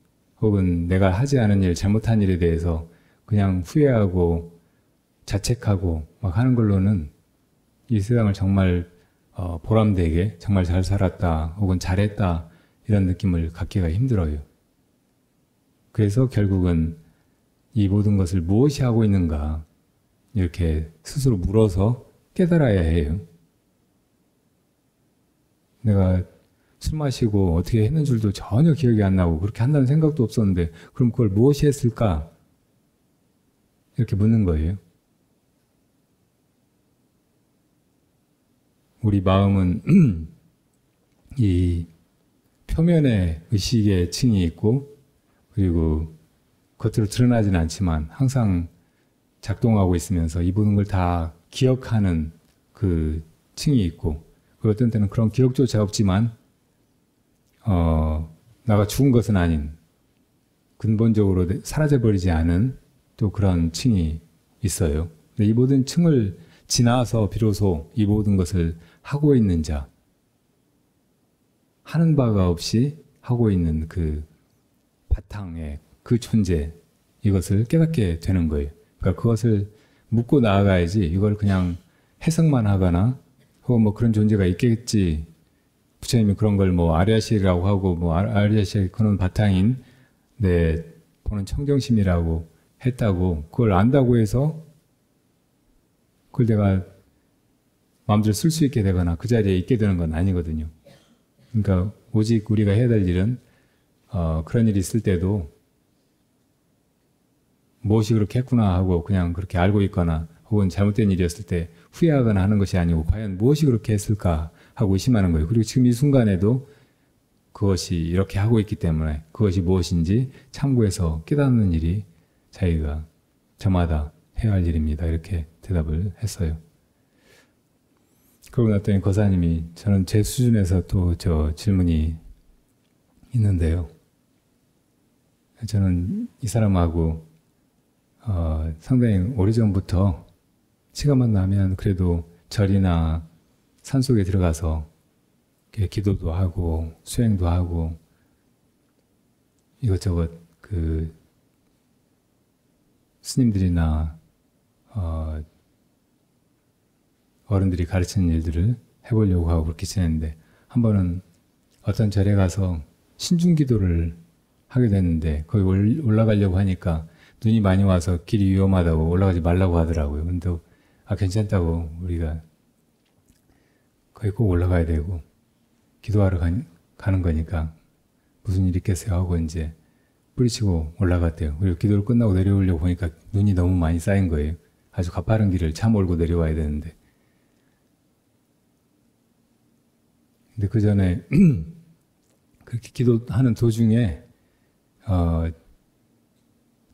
혹은 내가 하지 않은 일, 잘못한 일에 대해서 그냥 후회하고 자책하고 막 하는 걸로는 이 세상을 정말 보람되게 정말 잘 살았다 혹은 잘했다 이런 느낌을 갖기가 힘들어요. 그래서 결국은 이 모든 것을 무엇이 하고 있는가 이렇게 스스로 물어서 깨달아야 해요. 내가 술 마시고 어떻게 했는 줄도 전혀 기억이 안 나고 그렇게 한다는 생각도 없었는데 그럼 그걸 무엇이 했을까? 이렇게 묻는 거예요. 우리 마음은 이 표면에 의식의 층이 있고 그리고 겉으로 드러나지는 않지만 항상 작동하고 있으면서 이 모든 걸 다 기억하는 그 층이 있고 그 어떤 때는 그런 기억조차 없지만 나가 죽은 것은 아닌 근본적으로 사라져버리지 않은 또 그런 층이 있어요. 근데 이 모든 층을 지나서 비로소 이 모든 것을 하고 있는 자, 하는 바가 없이 하고 있는 그 바탕의 그 존재, 이것을 깨닫게 되는 거예요. 그러니까 그것을 묻고 나아가야지 이걸 그냥 해석만 하거나 혹은 뭐 그런 존재가 있겠지. 부처님이 그런 걸 뭐 아리아시라고 하고 뭐 아리아시의 그런 바탕인 내 보는 청정심이라고 했다고 그걸 안다고 해서 그걸 내가 마음대로 쓸 수 있게 되거나 그 자리에 있게 되는 건 아니거든요. 그러니까 오직 우리가 해야 될 일은 그런 일이 있을 때도 무엇이 그렇게 했구나 하고 그냥 그렇게 알고 있거나 혹은 잘못된 일이었을 때 후회하거나 하는 것이 아니고 과연 무엇이 그렇게 했을까 하고 의심하는 거예요. 그리고 지금 이 순간에도 그것이 이렇게 하고 있기 때문에 그것이 무엇인지 참고해서 깨닫는 일이 자기가 저마다 해야 할 일입니다. 이렇게 대답을 했어요. 그러고 났더니 거사님이 저는 제 수준에서 또 저 질문이 있는데요. 저는 이 사람하고 상당히 오래전부터 시간만 나면 그래도 절이나 산속에 들어가서 기도도 하고 수행도 하고 이것저것 그 스님들이나 어른들이 가르치는 일들을 해보려고 하고 그렇게 지냈는데 한 번은 어떤 절에 가서 신중기도를 하게 됐는데 거기 올라가려고 하니까 눈이 많이 와서 길이 위험하다고 올라가지 말라고 하더라고요. 근데 괜찮다고 우리가 거기 꼭 올라가야 되고 기도하러 가는 거니까 무슨 일 있겠어요 하고 이제 뿌리치고 올라갔대요. 그리고 기도를 끝나고 내려오려고 보니까 눈이 너무 많이 쌓인 거예요. 아주 가파른 길을 차 몰고 내려와야 되는데 근데 그 전에 그렇게 기도하는 도중에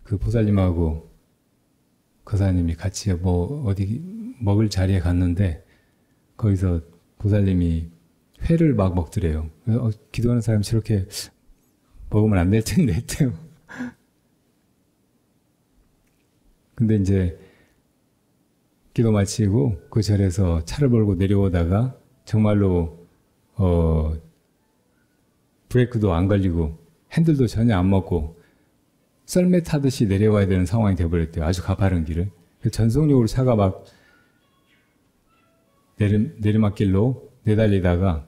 그 보살님하고 거사님이 같이 뭐 어디 먹을 자리에 갔는데 거기서 보살님이 회를 막 먹더래요. 기도하는 사람이 저렇게 먹으면 안 될 텐데 했대요. 근데 이제 기도 마치고 그 절에서 차를 몰고 내려오다가 정말로 브레이크도 안 걸리고 핸들도 전혀 안 먹고 썰매 타듯이 내려와야 되는 상황이 되어버렸대요. 아주 가파른 길을. 전속력으로 차가 막 내리막길로 내달리다가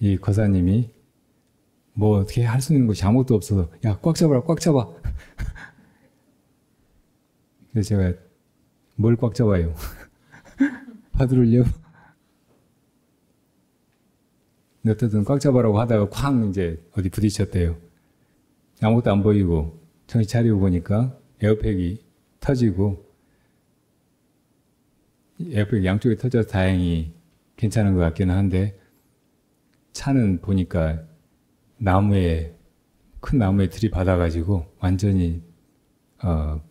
이 거사님이 뭐 어떻게 할 수 있는 것이 아무것도 없어서 야, 꽉 잡아라, 꽉 잡아. 그래서 제가 뭘 꽉 잡아요? 파도를요? 어쨌든 꽉 잡아라고 하다가 쾅 이제 어디 부딪혔대요. 아무것도 안 보이고 정신 차리고 보니까 에어백이 터지고 에어백이 양쪽에 터져서 다행히 괜찮은 것 같기는 한데 차는 보니까 큰 나무에 들이받아가지고 완전히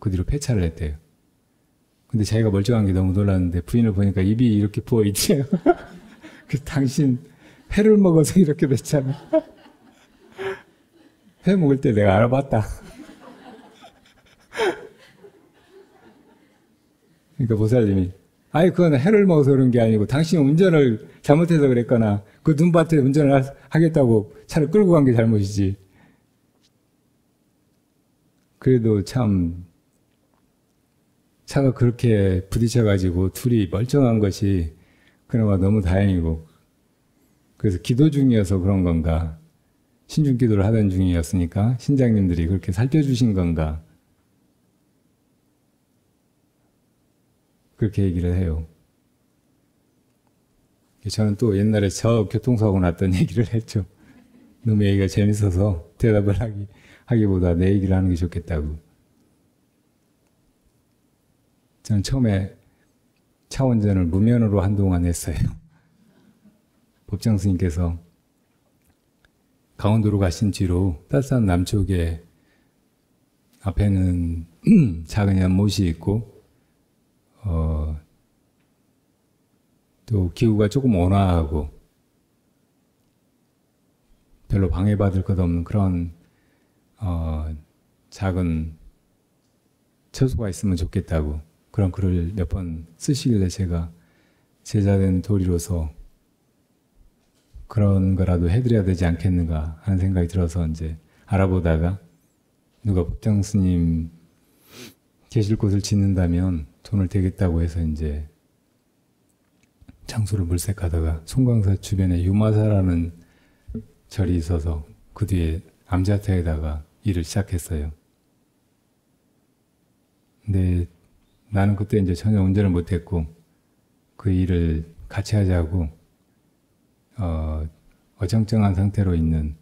그 뒤로 폐차를 했대요. 근데 자기가 멀쩡한 게 너무 놀랐는데 부인을 보니까 입이 이렇게 부어있대요. 그래서 당신 회를 먹어서 이렇게 됐잖아. 회 먹을 때 내가 알아봤다. 그러니까 보살님이 그건 회를 먹어서 그런 게 아니고 당신이 운전을 잘못해서 그랬거나 그 눈밭에 운전을 하겠다고 차를 끌고 간 게 잘못이지. 그래도 참 차가 그렇게 부딪혀가지고 둘이 멀쩡한 것이 그나마 너무 다행이고. 그래서 기도 중이어서 그런 건가, 신중 기도를 하던 중이었으니까 신장님들이 그렇게 살펴주신 건가, 그렇게 얘기를 해요. 저는 또 옛날에 저 교통사고 났던 얘기를 했죠. 너무 얘기가 재밌어서 대답을 하기보다 내 얘기를 하는 게 좋겠다고. 저는 처음에 차 운전을 무면허로 한동안 했어요. 법정 스님께서 강원도로 가신 뒤로 따뜻한 남쪽에 앞에는 작은 연못이 있고 또 기후가 조금 온화하고 별로 방해받을 것 없는 그런 작은 처소가 있으면 좋겠다고 그런 글을 몇 번 쓰시길래 제가 제자된 도리로서 그런 거라도 해드려야 되지 않겠는가 하는 생각이 들어서 이제 알아보다가 누가 법정 스님 계실 곳을 짓는다면 돈을 대겠다고 해서 이제 장소를 물색하다가 송광사 주변에 유마사라는 절이 있어서 그 뒤에 암자타에다가 일을 시작했어요. 근데 나는 그때 이제 전혀 운전을 못했고 그 일을 같이 하자고 어정쩡한 상태로 있는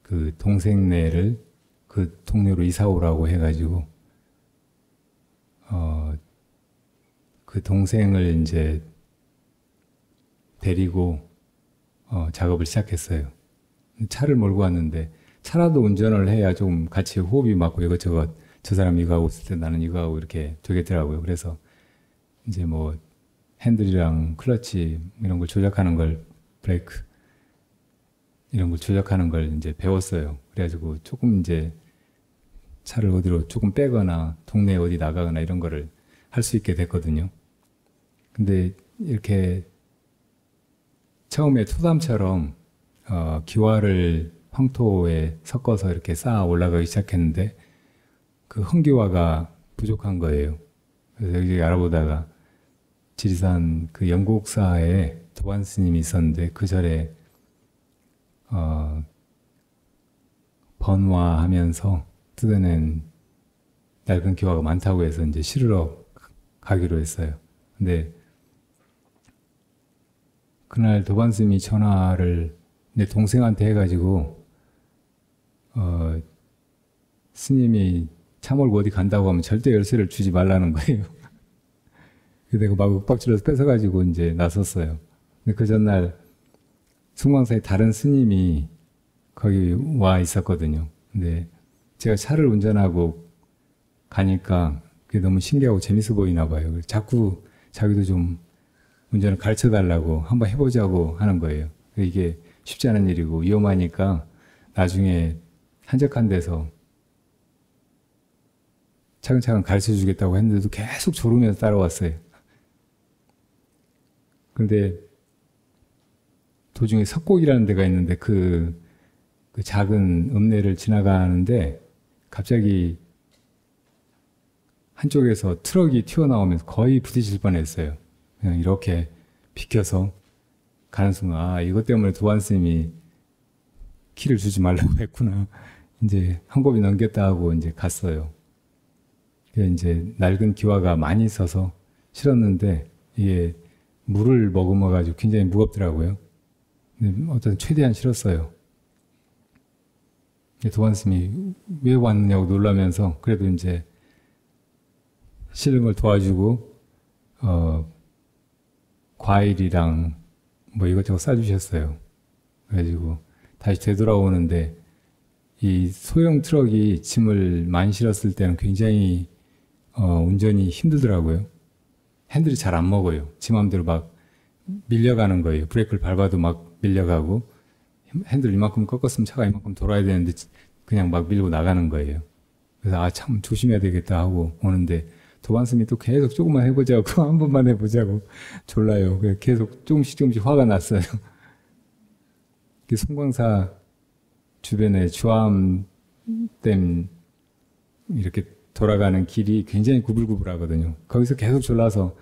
그 동생네를 그 동네로 이사 오라고 해가지고 그 동생을 이제 데리고 작업을 시작했어요. 차를 몰고 왔는데 차라도 운전을 해야 좀 같이 호흡이 맞고 이것저것 저 사람 이거 하고 있을 때 나는 이거 하고 이렇게 되겠더라고요. 그래서 이제 뭐 핸들이랑 클러치 이런 걸 조작하는 걸 브레이크 이런 걸 조작하는 걸 이제 배웠어요. 그래가지고 조금 이제 차를 어디로 조금 빼거나 동네에 어디 나가거나 이런 거를 할 수 있게 됐거든요. 근데 이렇게 처음에 토담처럼 기와를 황토에 섞어서 이렇게 쌓아 올라가기 시작했는데 그 흥기와가 부족한 거예요. 그래서 여기 알아보다가 지리산 그 영국사에 도반 스님이 있었는데 그 절에 번화하면서 뜯어낸 낡은 기와가 많다고 해서 이제 실으러 가기로 했어요. 근데 그날 도반 스님이 전화를 내 동생한테 해가지고 스님이 차 몰고 어디 간다고 하면 절대 열쇠를 주지 말라는 거예요. 그래서 내가 막 윽박질러서 뺏어가지고 이제 나섰어요. 근데 그 전날 숭광사에 다른 스님이 거기 와 있었거든요. 근데 제가 차를 운전하고 가니까 그게 너무 신기하고 재밌어 보이나 봐요. 그래서 자꾸 자기도 좀 운전을 가르쳐 달라고 한번 해보자고 하는 거예요. 이게 쉽지 않은 일이고 위험하니까 나중에 한적한 데서 차근차근 가르쳐 주겠다고 했는데도 계속 졸으면서 따라왔어요. 근데 도중에 석곡이라는 데가 있는데 그 작은 읍내를 지나가는데 갑자기 한쪽에서 트럭이 튀어나오면서 거의 부딪힐 뻔했어요. 그냥 이렇게 비켜서 가는 순간 이것 때문에 도반 스님이 키를 주지 말라고 했구나. 이제 한 고비 넘겼다 하고 이제 갔어요. 이제 낡은 기와가 많이 있어서 실었는데 이게 물을 머금어가지고 굉장히 무겁더라고요. 근데 어떤 최대한 실었어요. 도반 스님이 왜 왔느냐고 놀라면서 그래도 이제 실은 걸 도와주고 과일이랑 뭐 이것저것 싸주셨어요. 그래가지고 다시 되돌아오는데 이 소형 트럭이 짐을 많이 실었을 때는 굉장히 운전이 힘들더라고요. 핸들이 잘 안 먹어요. 지 맘대로 막 밀려가는 거예요. 브레이크를 밟아도 막 밀려가고 핸들 이만큼 꺾었으면 차가 이만큼 돌아야 되는데 그냥 막 밀고 나가는 거예요. 그래서 참 조심해야 되겠다 하고 오는데 도반 스님이 또 계속 조금만 해보자고 한 번만 해보자고 졸라요. 그래서 계속 조금씩 화가 났어요. 송광사 주변에 주암댐 이렇게 돌아가는 길이 굉장히 구불구불하거든요. 거기서 계속 졸라서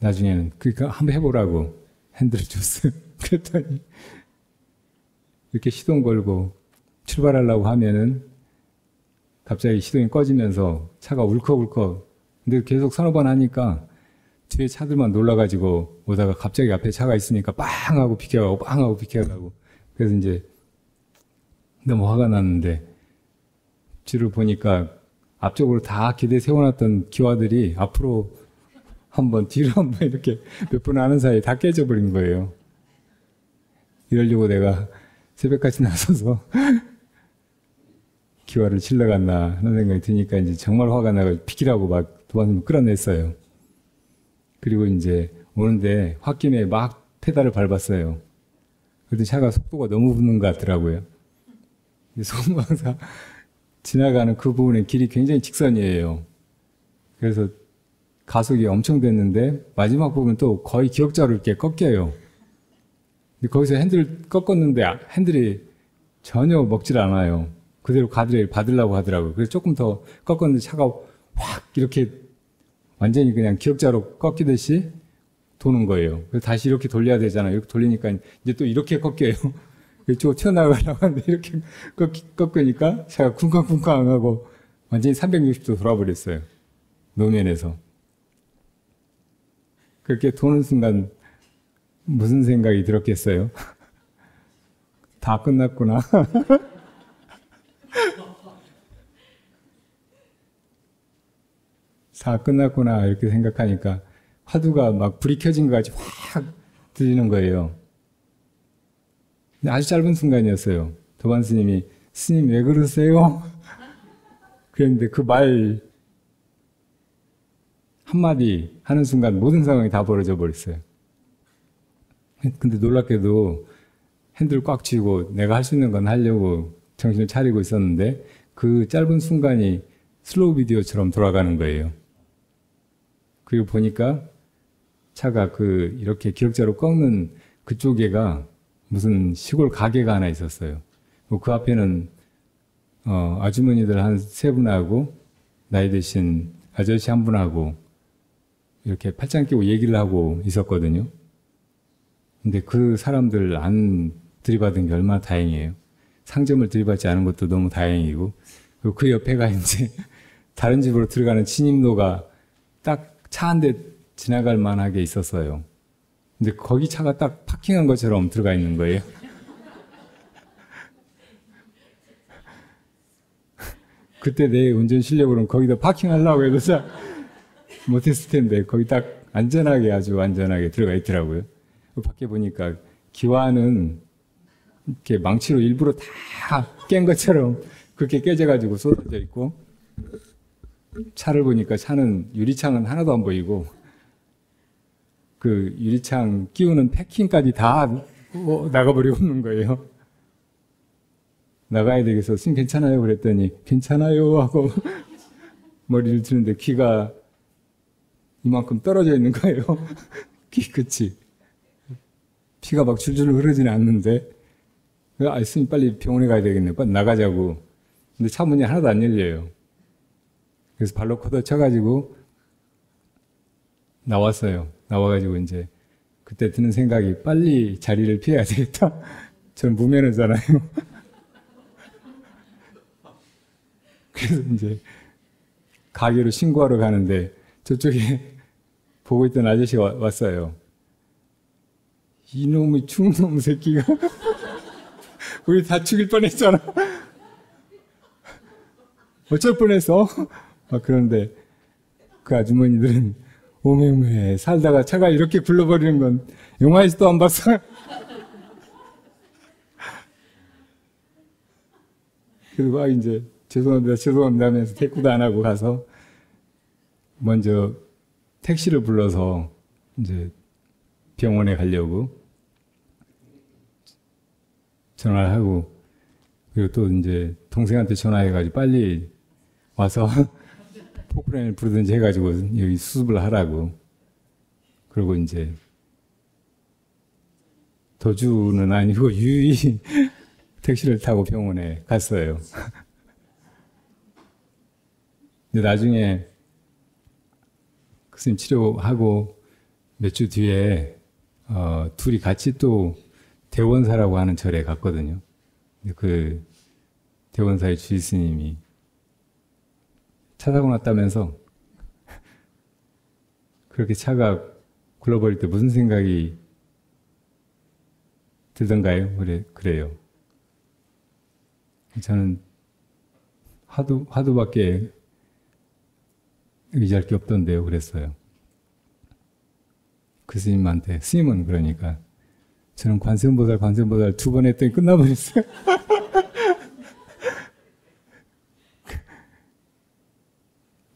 나중에는 그러니까 한번 해보라고 핸들을 줬어요. 그랬더니 이렇게 시동 걸고 출발하려고 하면은 갑자기 시동이 꺼지면서 차가 울컥울컥. 근데 계속 서너 번 하니까 뒤에 차들만 놀라가지고 오다가 갑자기 앞에 차가 있으니까 빵 하고 비켜가고 빵 하고 비켜가고. 그래서 이제 너무 화가 났는데 뒤를 보니까 앞쪽으로 다 기대 세워놨던 기와들이 앞으로 한번 뒤로 한번 이렇게 몇 번 하는 사이에 다 깨져버린 거예요. 이러려고 내가 새벽까지 나서서 기와를 칠러 갔나 하는 생각이 드니까 이제 정말 화가 나고 비키라고 막 도와서 끌어냈어요. 그리고 이제 오는데 홧김에 막 페달을 밟았어요. 그런데 차가 속도가 너무 붙는 것 같더라고요. 소방사 지나가는 그 부분의 길이 굉장히 직선이에요. 그래서 가속이 엄청 됐는데 마지막 부분 또 거의 기역자로 이렇게 꺾여요. 근데 거기서 핸들을 꺾었는데 핸들이 전혀 먹질 않아요. 그대로 가드레일 받으려고 하더라고요. 그래서 조금 더 꺾었는데 차가 확 이렇게 완전히 그냥 기역자로 꺾이듯이 도는 거예요. 그래서 다시 이렇게 돌려야 되잖아요. 이렇게 돌리니까 이제 또 이렇게 꺾여요. 이쪽으로 튀어나가려고 하는데 이렇게 꺾으니까 차가 쿵쾅쿵쾅 하고 완전히 360도 돌아버렸어요. 노면에서. 그렇게 도는 순간 무슨 생각이 들었겠어요? 다 끝났구나. 다 끝났구나 이렇게 생각하니까 화두가 막 불이 켜진 것 같이 확 들리는 거예요. 아주 짧은 순간이었어요. 도반 스님이 스님 왜 그러세요? 그랬는데 그 말 한마디 하는 순간 모든 상황이 다 벌어져 버렸어요. 근데 놀랍게도 핸들을 꽉 쥐고 내가 할 수 있는 건 하려고 정신을 차리고 있었는데 그 짧은 순간이 슬로우 비디오처럼 돌아가는 거예요. 그리고 보니까 차가 이렇게 기역자로 꺾는 그쪽에가 무슨 시골 가게가 하나 있었어요. 그 앞에는 아주머니들 한 세 분하고 나이 드신 아저씨 한 분하고 이렇게 팔짱 끼고 얘기를 하고 있었거든요. 근데 그 사람들 안 들이받은 게 얼마나 다행이에요. 상점을 들이받지 않은 것도 너무 다행이고, 그리고 그 옆에가 이제 다른 집으로 들어가는 진입로가 딱 차 한 대 지나갈 만하게 있었어요. 근데 거기 차가 딱 파킹한 것처럼 들어가 있는 거예요. 그때 내 운전 실력으로는 거기다 파킹하려고 해도 잘 못했을 텐데 거기 딱 안전하게 아주 안전하게 들어가 있더라고요. 밖에 보니까 기와는 이렇게 망치로 일부러 다 깬 것처럼 그렇게 깨져가지고 쏟아져 있고, 차를 보니까 차는 유리창은 하나도 안 보이고 그 유리창 끼우는 패킹까지 다 나가버리고 있는 거예요. 나가야 되겠어. 스님 괜찮아요? 그랬더니 괜찮아요 하고 머리를 드는데 귀가 이만큼 떨어져 있는 거예요. 귀 끝이. 피가 막 줄줄 흐르지는 않는데, 스님 빨리 병원에 가야 되겠네. 빨리 나가자고. 근데 차 문이 하나도 안 열려요. 그래서 발로 걷어 쳐가지고 나왔어요. 나와가지고 이제 그때 드는 생각이 빨리 자리를 피해야 되겠다. 저는 무면허잖아요. 그래서 이제 가게로 신고하러 가는데 저쪽에 보고 있던 아저씨가 왔어요. 이놈의 중놈 새끼가 우리 다 죽일 뻔했잖아. 어쩔 뻔했어? 그런데 그 아주머니들은 오메오메 살다가 차가 이렇게 굴러버리는 건 영화에서도 안 봤어. 그리고 이제 죄송합니다 하면서 대꾸도 안 하고 가서 먼저 택시를 불러서 이제 병원에 가려고 전화를 하고, 그리고 또 이제 동생한테 전화해가지고 빨리 와서 포크레인을 부르든지 해가지고 여기 수습을 하라고. 그리고 이제 도주는 아니고 유유히 택시를 타고 병원에 갔어요. 근데 나중에 그 선생님 치료하고 몇 주 뒤에 둘이 같이 또 대원사라고 하는 절에 갔거든요. 근데 그 대원사의 주지스님이 차 사고 났다면서 그렇게 차가 굴러버릴 때 무슨 생각이 들던가요? 그래요. 저는 화두밖에 의지할 게 없던데요. 그랬어요. 그 스님한테, 스님은 그러니까 저는 관세음보살 두 번 했더니 끝나버렸어요.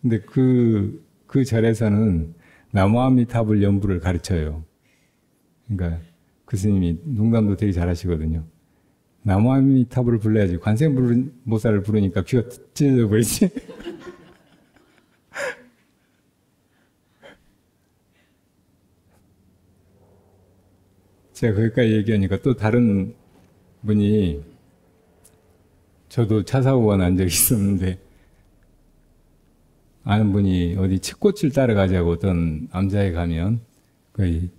근데 그 절에서는 나무아미타불 연부를 가르쳐요. 그러니까 그 스님이 농담도 되게 잘하시거든요. 나무아미타불을 불러야지 관세음보살을 부르니까 귀가 찢어져 버리지. 제가 거기까지 얘기하니까 또 다른 분이, 저도 차 사고가 난 적이 있었는데 아는 분이 어디 칡꽃을 따러 가자고 어떤 암자에 가면 거의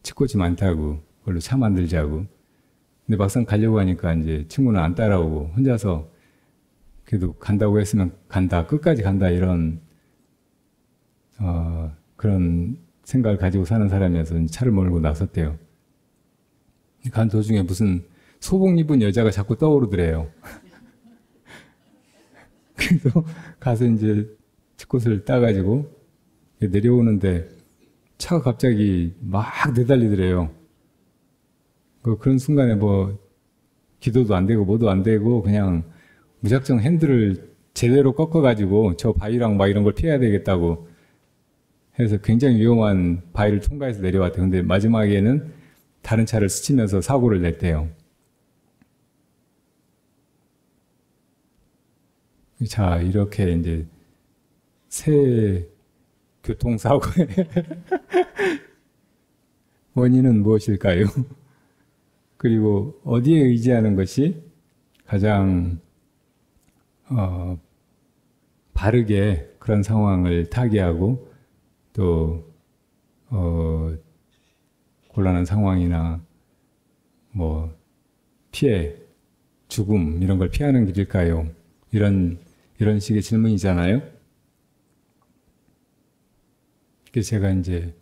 칡꽃이 많다고 그걸로 차 만들자고. 근데 막상 가려고 하니까 이제 친구는 안 따라오고 혼자서 그래도 간다고 했으면 간다, 끝까지 간다, 이런 그런 생각을 가지고 사는 사람이어서 차를 몰고 나섰대요. 간 도중에 무슨 소복 입은 여자가 자꾸 떠오르더래요. 그래서 가서 이제 칡꽃을 따가지고 내려오는데 차가 갑자기 막 내달리더래요. 그런 순간에 뭐 기도도 안 되고 뭐도 안 되고 그냥 무작정 핸들을 제대로 꺾어가지고 저 바위랑 막 이런 걸 피해야 되겠다고 해서 굉장히 위험한 바위를 통과해서 내려왔대요. 근데 마지막에는 다른 차를 스치면서 사고를 냈대요. 자, 이렇게 이제 새 교통사고의 원인은 무엇일까요? 그리고 어디에 의지하는 것이 가장 바르게 그런 상황을 타개하고 또 곤란한 상황이나 뭐 피해, 죽음 이런 걸 피하는 길일까요? 이런 식의 질문이잖아요. 그래서 제가 이제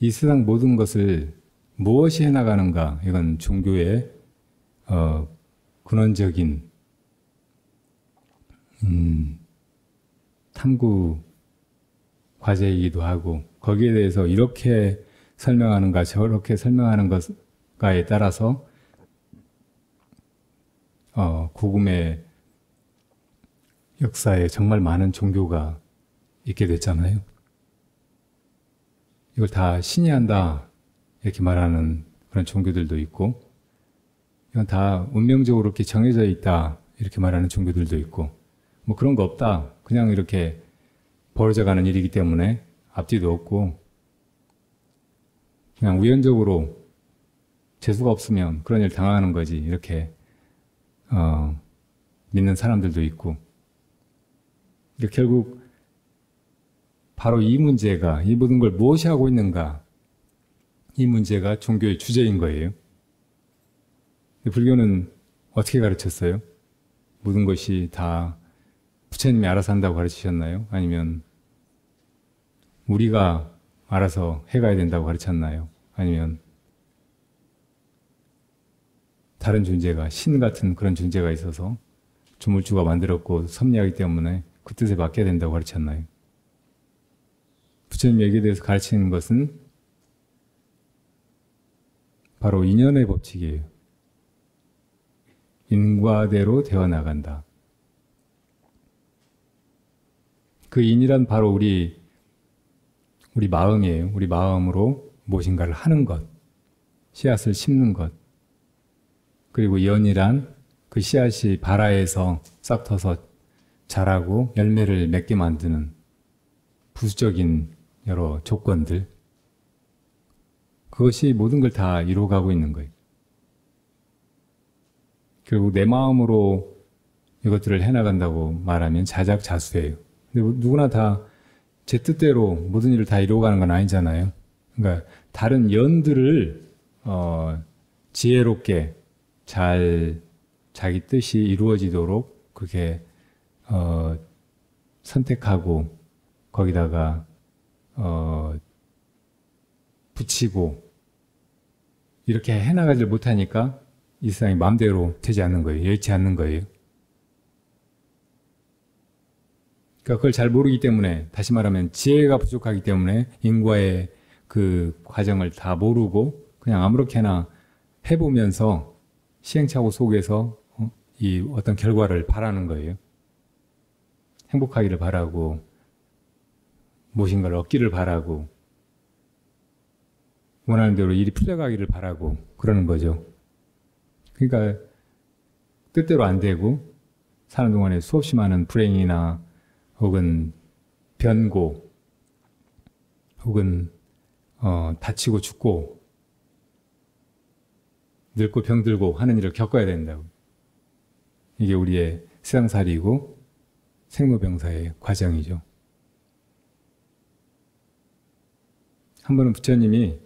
이 세상 모든 것을 무엇이 해나가는가, 이건 종교의 근원적인 탐구 과제이기도 하고, 거기에 대해서 이렇게 설명하는가 저렇게 설명하는 것가에 따라서 고금의 역사에 정말 많은 종교가 있게 됐잖아요. 이걸 다 신이 한다 이렇게 말하는 그런 종교들도 있고, 이건 다 운명적으로 이렇게 정해져 있다 이렇게 말하는 종교들도 있고, 뭐 그런 거 없다, 그냥 이렇게 벌어져가는 일이기 때문에 앞뒤도 없고 그냥 우연적으로 재수가 없으면 그런 일 당하는 거지, 이렇게 믿는 사람들도 있고. 결국 바로 이 문제가, 이 모든 걸 무엇이 하고 있는가, 이 문제가 종교의 주제인 거예요. 불교는 어떻게 가르쳤어요? 모든 것이 다 부처님이 알아서 한다고 가르치셨나요? 아니면 우리가 알아서 해가야 된다고 가르쳤나요? 아니면 다른 존재가, 신 같은 그런 존재가 있어서 조물주가 만들었고 섭리하기 때문에 그 뜻에 맡겨야 된다고 가르쳤나요? 부처님 여기에 대해서 가르치는 것은 바로 인연의 법칙이에요. 인과대로 되어 나간다. 그 인이란 바로 우리 마음이에요. 우리 마음으로 무엇인가를 하는 것, 씨앗을 심는 것. 그리고 연이란 그 씨앗이 발아에서 싹 터서 자라고 열매를 맺게 만드는 부수적인 여러 조건들, 그것이 모든 걸 다 이루어가고 있는 거예요. 결국 내 마음으로 이것들을 해나간다고 말하면 자작자수예요. 근데 누구나 다 제 뜻대로 모든 일을 다 이루어가는 건 아니잖아요. 그러니까 다른 연들을 지혜롭게 잘 자기 뜻이 이루어지도록 그렇게 선택하고 거기다가 붙이고 이렇게 해나가지 못하니까 이 세상이 마음대로 되지 않는 거예요. 여의치 않는 거예요. 그러니까 그걸 잘 모르기 때문에, 다시 말하면 지혜가 부족하기 때문에 인과의 그 과정을 다 모르고 그냥 아무렇게나 해보면서 시행착오 속에서 이 어떤 결과를 바라는 거예요. 행복하기를 바라고 무엇인가를 얻기를 바라고 원하는 대로 일이 풀려가기를 바라고 그러는 거죠. 그러니까 뜻대로 안 되고 사는 동안에 수없이 많은 불행이나 혹은 변고 혹은 다치고 죽고 늙고 병들고 하는 일을 겪어야 된다고. 이게 우리의 세상살이고 생로병사의 과정이죠. 한 번은 부처님이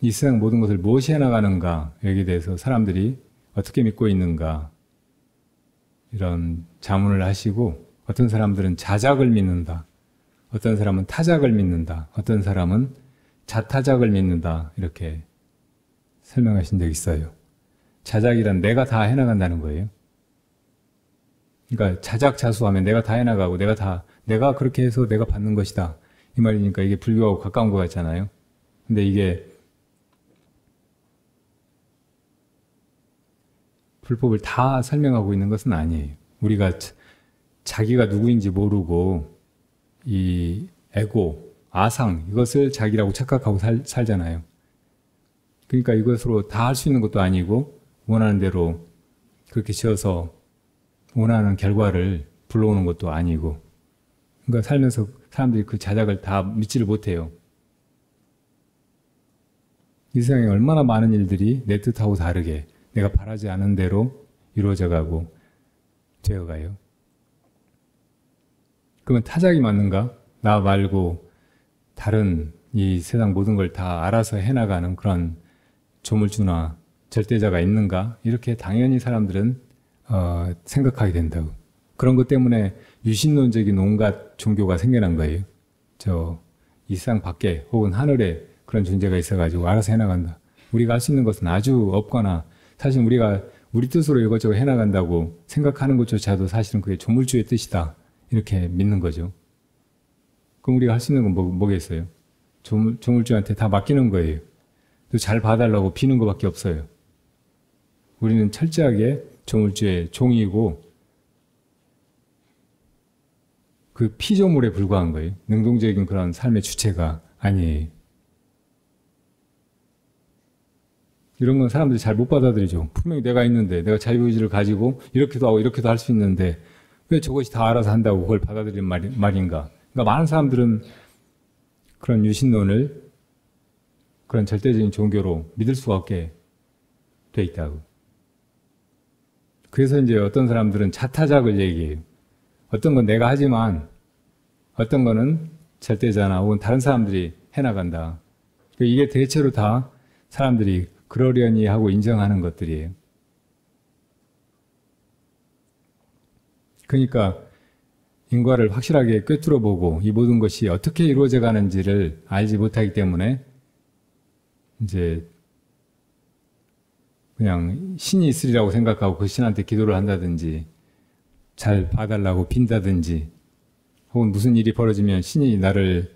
이 세상 모든 것을 무엇이 해나가는가 여기에 대해서 사람들이 어떻게 믿고 있는가 이런 자문을 하시고, 어떤 사람들은 자작을 믿는다, 어떤 사람은 타작을 믿는다, 어떤 사람은 자타작을 믿는다 이렇게 설명하신 적이 있어요. 자작이란 내가 다 해나간다는 거예요. 그러니까 자작자수하면 내가 다 해나가고 내가 그렇게 해서 내가 받는 것이다 이 말이니까 이게 불교하고 가까운 것 같잖아요. 근데 이게 불법을 다 설명하고 있는 것은 아니에요. 우리가 자기가 누구인지 모르고 이 에고, 아상 이것을 자기라고 착각하고 살잖아요. 그러니까 이것으로 다 할 수 있는 것도 아니고 원하는 대로 그렇게 지어서 원하는 결과를 불러오는 것도 아니고, 그러니까 살면서 사람들이 그 자작을 다 믿지를 못해요. 이 세상에 얼마나 많은 일들이 내 뜻하고 다르게 내가 바라지 않은 대로 이루어져 가고 되어가요. 그러면 타작이 맞는가? 나 말고 다른 이 세상 모든 걸 다 알아서 해나가는 그런 조물주나 절대자가 있는가? 이렇게 당연히 사람들은 생각하게 된다고. 그런 것 때문에 유신론적인 온갖 종교가 생겨난 거예요. 이 세상 밖에 혹은 하늘에 그런 존재가 있어가지고 알아서 해나간다. 우리가 할 수 있는 것은 아주 없거나, 사실 우리가 우리 뜻으로 이것저것 해나간다고 생각하는 것조차도 사실은 그게 조물주의 뜻이다 이렇게 믿는 거죠. 그럼 우리가 할 수 있는 건 뭐겠어요? 조물주한테 다 맡기는 거예요. 또 잘 봐달라고 비는 것밖에 없어요. 우리는 철저하게 조물주의 종이고 그 피조물에 불과한 거예요. 능동적인 그런 삶의 주체가 아니에요. 이런 건 사람들이 잘 못 받아들이죠. 분명히 내가 있는데, 내가 자유의지를 가지고 이렇게도 하고 이렇게도 할 수 있는데 왜 저것이 다 알아서 한다고 그걸 받아들이는 말인가. 그러니까 많은 사람들은 그런 유신론을 그런 절대적인 종교로 믿을 수가 없게 돼 있다고. 그래서 이제 어떤 사람들은 자타작을 얘기해요. 어떤 건 내가 하지만 어떤 거는 절대자나 혹은 다른 사람들이 해나간다. 이게 대체로 다 사람들이 그러려니 하고 인정하는 것들이에요. 그러니까 인과를 확실하게 꿰뚫어 보고 이 모든 것이 어떻게 이루어져 가는지를 알지 못하기 때문에 이제 그냥 신이 있으리라고 생각하고 그 신한테 기도를 한다든지 잘 봐달라고 빈다든지 혹은 무슨 일이 벌어지면 신이 나를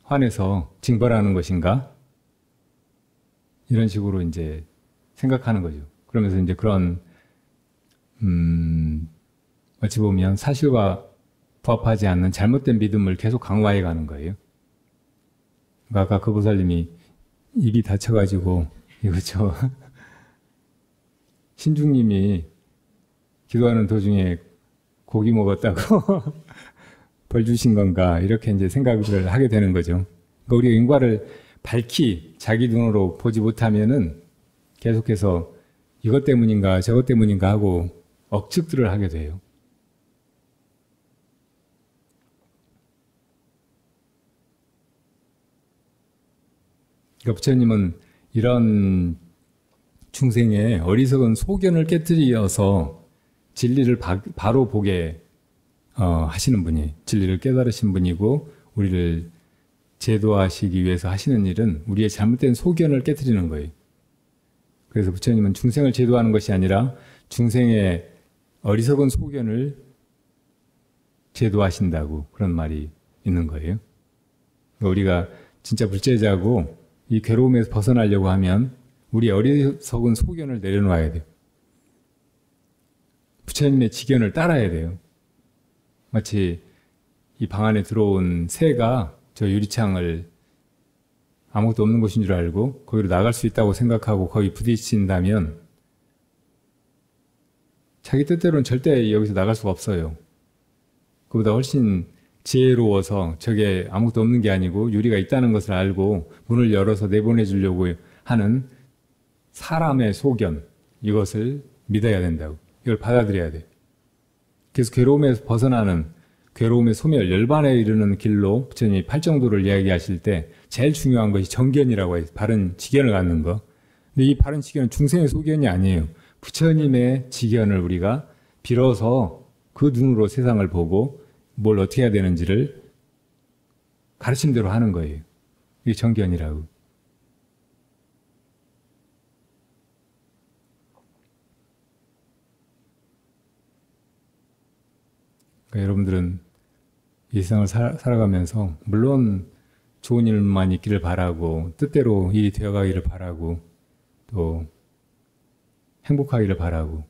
화내서 징벌하는 것인가? 이런 식으로 이제 생각하는 거죠. 그러면서 이제 그런 어찌 보면 사실과 부합하지 않는 잘못된 믿음을 계속 강화해 가는 거예요. 아까 그 보살님이 입이 다쳐가지고 이거 신중님이 기도하는 도중에 고기 먹었다고 벌 주신 건가 이렇게 이제 생각을 하게 되는 거죠. 그러니까 우리가 인과를 밝히 자기 눈으로 보지 못하면은 계속해서 이것 때문인가 저것 때문인가 하고 억측들을 하게 돼요. 그러니까 부처님은 이런 중생의 어리석은 소견을 깨뜨려서 진리를 바로 보게 하시는 분이, 진리를 깨달으신 분이고, 우리를 제도하시기 위해서 하시는 일은 우리의 잘못된 소견을 깨뜨리는 거예요. 그래서 부처님은 중생을 제도하는 것이 아니라 중생의 어리석은 소견을 제도하신다고 그런 말이 있는 거예요. 그러니까 우리가 진짜 불제자고 이 괴로움에서 벗어나려고 하면 우리 어리석은 소견을 내려놓아야 돼요. 부처님의 지견을 따라야 돼요. 마치 이 방 안에 들어온 새가 저 유리창을 아무것도 없는 곳인 줄 알고 거기로 나갈 수 있다고 생각하고 거기 부딪힌다면 자기 뜻대로는 절대 여기서 나갈 수가 없어요. 그보다 훨씬 지혜로워서 저게 아무것도 없는 게 아니고 유리가 있다는 것을 알고 문을 열어서 내보내주려고 하는 사람의 소견, 이것을 믿어야 된다고. 이걸 받아들여야 돼요. 그래서 괴로움에서 벗어나는, 괴로움의 소멸, 열반에 이르는 길로 부처님이 팔정도를 이야기하실 때 제일 중요한 것이 정견이라고 해요. 바른 지견을 갖는 거. 근데 이 바른 지견은 중생의 소견이 아니에요. 부처님의 지견을 우리가 빌어서 그 눈으로 세상을 보고 뭘 어떻게 해야 되는지를 가르침대로 하는 거예요. 이게 정견이라고. 그러니까 여러분들은 이 세상을 살아가면서 물론 좋은 일만 있기를 바라고 뜻대로 일이 되어가기를 바라고 또 행복하기를 바라고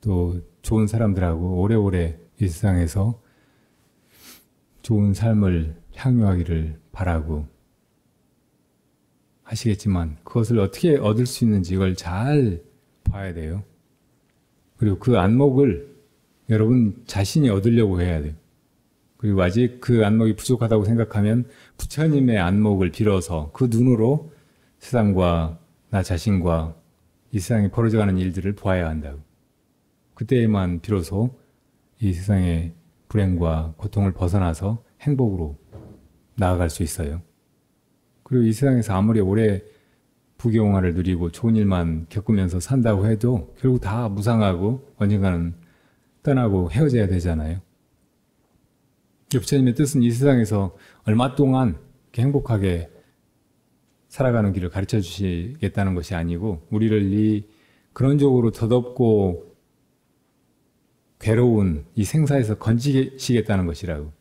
또 좋은 사람들하고 오래오래 이 세상에서 좋은 삶을 향유하기를 바라고 하시겠지만 그것을 어떻게 얻을 수 있는지 이걸 잘 봐야 돼요. 그리고 그 안목을 여러분 자신이 얻으려고 해야 돼요. 그리고 아직 그 안목이 부족하다고 생각하면 부처님의 안목을 빌어서 그 눈으로 세상과 나 자신과 이 세상에 벌어져가는 일들을 보아야 한다고. 그때에만 비로소 이 세상의 불행과 고통을 벗어나서 행복으로 나아갈 수 있어요. 그리고 이 세상에서 아무리 오래 부귀영화를 누리고 좋은 일만 겪으면서 산다고 해도 결국 다 무상하고 언젠가는 떠나고 헤어져야 되잖아요. 부처님의 뜻은 이 세상에서 얼마 동안 행복하게 살아가는 길을 가르쳐 주시겠다는 것이 아니고 우리를 이 근원적으로 덧없고 괴로운 이 생사에서 건지시겠다는 것이라고.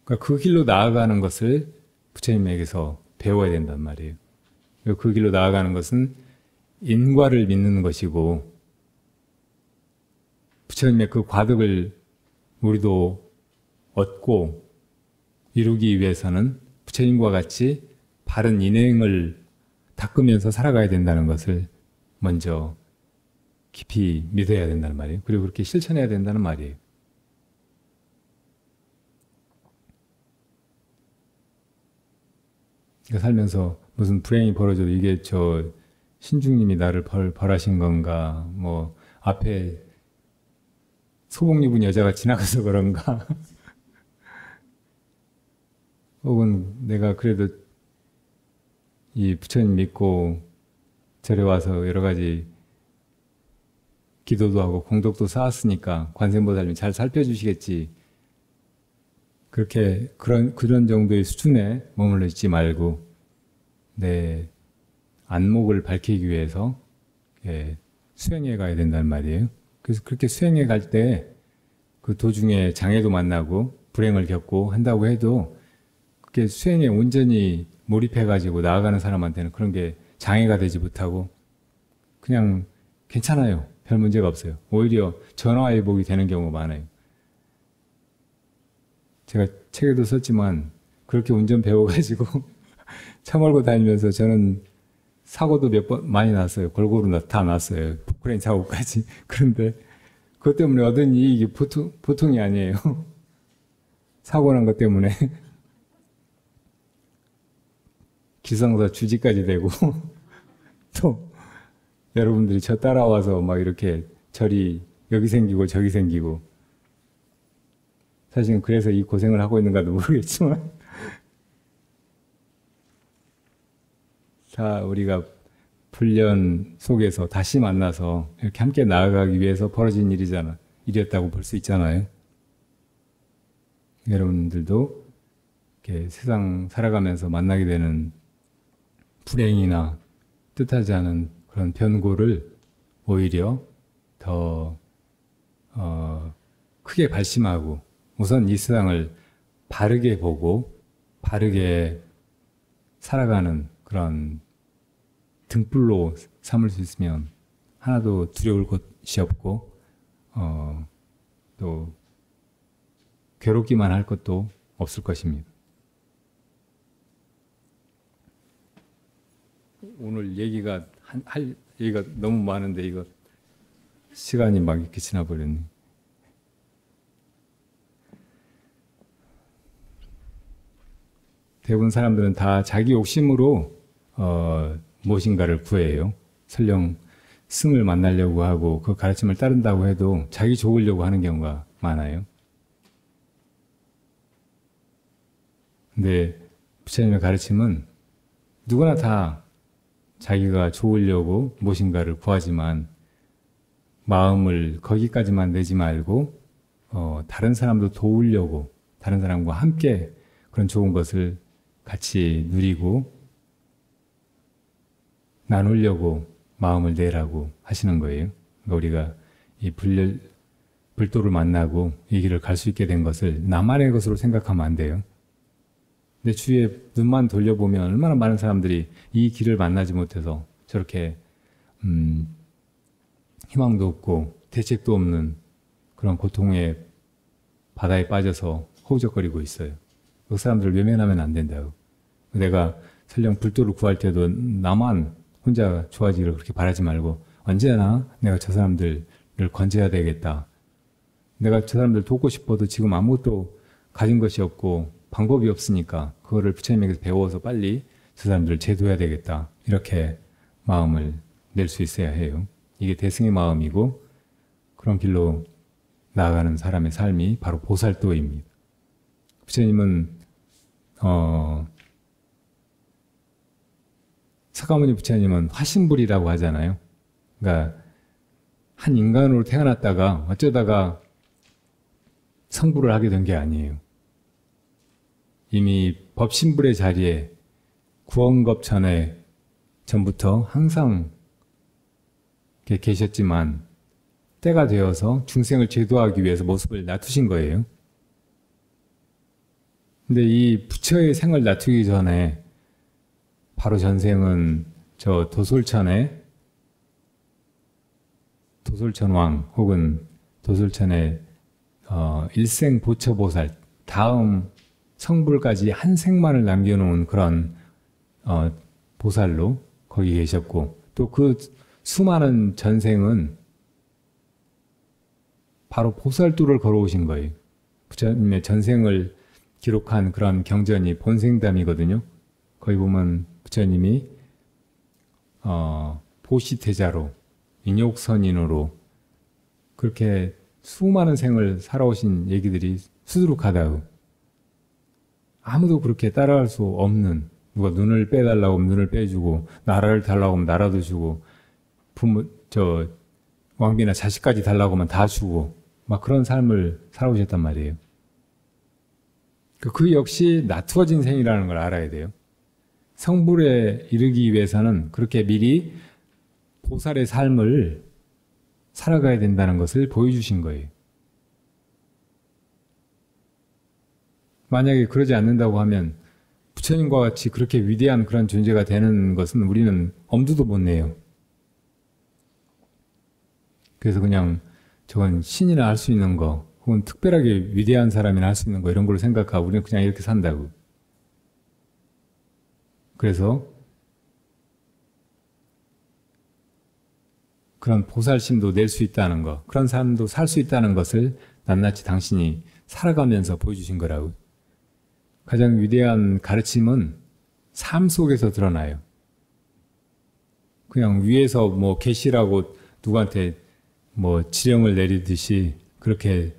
그러니까 그 길로 나아가는 것을 부처님에게서 배워야 된단 말이에요. 그 길로 나아가는 것은 인과를 믿는 것이고 부처님의 그 과덕을 우리도 얻고 이루기 위해서는 부처님과 같이 바른 인행을 닦으면서 살아가야 된다는 것을 먼저 깊이 믿어야 된다는 말이에요. 그리고 그렇게 실천해야 된다는 말이에요. 그러니까 살면서 무슨 불행이 벌어져도 이게 저 신중님이 나를 벌하신 건가, 뭐 앞에 소복 입은 여자가 지나가서 그런가, 혹은 내가 그래도 이 부처님 믿고 절에 와서 여러 가지 기도도 하고 공덕도 쌓았으니까 관세음보살님이 잘 살펴주시겠지. 그렇게 그런 정도의 수준에 머물러 있지 말고 내 안목을 밝히기 위해서 수행해 가야 된다는 말이에요. 그래서 그렇게 수행해 갈 때 그 도중에 장애도 만나고 불행을 겪고 한다고 해도 그렇게 수행에 온전히 몰입해가지고 나아가는 사람한테는 그런 게 장애가 되지 못하고 그냥 괜찮아요. 별 문제가 없어요. 오히려 전화위복이 되는 경우가 많아요. 제가 책에도 썼지만 그렇게 운전 배워가지고 차 몰고 다니면서 저는 사고도 몇 번 많이 났어요. 골고루 다 났어요. 포크레인 사고까지. 그런데 그것 때문에 얻은 이익이 보통이 아니에요. 사고 난 것 때문에 기상사 주지까지 되고 또 여러분들이 저 따라와서 막 이렇게 절이 여기 생기고 저기 생기고 사실은 그래서 이 고생을 하고 있는가도 모르겠지만 다 우리가 훈련 속에서 다시 만나서 이렇게 함께 나아가기 위해서 벌어진 일이었다고 볼 수 있잖아요. 여러분들도 이렇게 세상 살아가면서 만나게 되는 불행이나 뜻하지 않은 그런 변고를 오히려 더 크게 발심하고 우선 이 세상을 바르게 보고 바르게 살아가는 그런 등불로 삼을 수 있으면 하나도 두려울 것이 없고 또 괴롭기만 할 것도 없을 것입니다. 오늘 얘기가 할 얘기가 너무 많은데 이거 시간이 막 이렇게 지나버렸네. 대부분 사람들은 다 자기 욕심으로 무엇인가를 구해요. 설령 스승을 만나려고 하고 그 가르침을 따른다고 해도 자기 좋으려고 하는 경우가 많아요. 근데 부처님의 가르침은 누구나 다 자기가 좋으려고 무엇인가를 구하지만 마음을 거기까지만 내지 말고 다른 사람도 도우려고 다른 사람과 함께 그런 좋은 것을 같이 누리고 나누려고 마음을 내라고 하시는 거예요. 그러니까 우리가 이 불도를 만나고 이 길을 갈 수 있게 된 것을 나만의 것으로 생각하면 안 돼요. 내 주위에 눈만 돌려보면 얼마나 많은 사람들이 이 길을 만나지 못해서 저렇게 희망도 없고 대책도 없는 그런 고통의 바다에 빠져서 허우적거리고 있어요. 그 사람들을 외면하면 안 된다고. 내가 설령 불도를 구할 때도 나만 혼자 좋아지기를 그렇게 바라지 말고 언제나 내가 저 사람들을 건져야 되겠다. 내가 저 사람들 돕고 싶어도 지금 아무것도 가진 것이 없고 방법이 없으니까 그거를 부처님에게서 배워서 빨리 저 사람들을 제도해야 되겠다. 이렇게 마음을 낼 수 있어야 해요. 이게 대승의 마음이고 그런 길로 나아가는 사람의 삶이 바로 보살도입니다. 부처님은 석가모니 부처님은 화신불이라고 하잖아요. 그러니까 한 인간으로 태어났다가 어쩌다가 성불을 하게 된 게 아니에요. 이미 법신불의 자리에 구원급 전부터 항상 계셨지만 때가 되어서 중생을 제도하기 위해서 모습을 낮추신 거예요. 근데 이 부처의 생을 낮추기 전에 바로 전생은 저 도솔천왕 혹은 도솔천의 일생보처보살 다음 성불까지 한 생만을 남겨놓은 그런 보살로 거기 계셨고 또 그 수많은 전생은 바로 보살도를 걸어오신 거예요. 부처님의 전생을 기록한 그런 경전이 본생담이거든요. 거기 보면 부처님이 보시태자로 인욕선인으로 그렇게 수많은 생을 살아오신 얘기들이 수두룩하다고. 아무도 그렇게 따라할 수 없는, 누가 눈을 빼달라고 하면 눈을 빼주고 나라를 달라고 하면 나라도 주고 왕비나 자식까지 달라고 하면 다 주고 막 그런 삶을 살아오셨단 말이에요. 그 역시 낮추어진 생이라는 걸 알아야 돼요. 성불에 이르기 위해서는 그렇게 미리 보살의 삶을 살아가야 된다는 것을 보여주신 거예요. 만약에 그러지 않는다고 하면 부처님과 같이 그렇게 위대한 그런 존재가 되는 것은 우리는 엄두도 못 내요. 그래서 그냥 저건 신이나 할 수 있는 거 혹은 특별하게 위대한 사람이나 할 수 있는 거 이런 걸로 생각하고 우리는 그냥 이렇게 산다고. 그래서 그런 보살심도 낼 수 있다는 거, 그런 삶도 살 수 있다는 것을 낱낱이 당신이 살아가면서 보여주신 거라고. 가장 위대한 가르침은 삶 속에서 드러나요. 그냥 위에서 뭐 계시라고 누구한테 뭐 지령을 내리듯이 그렇게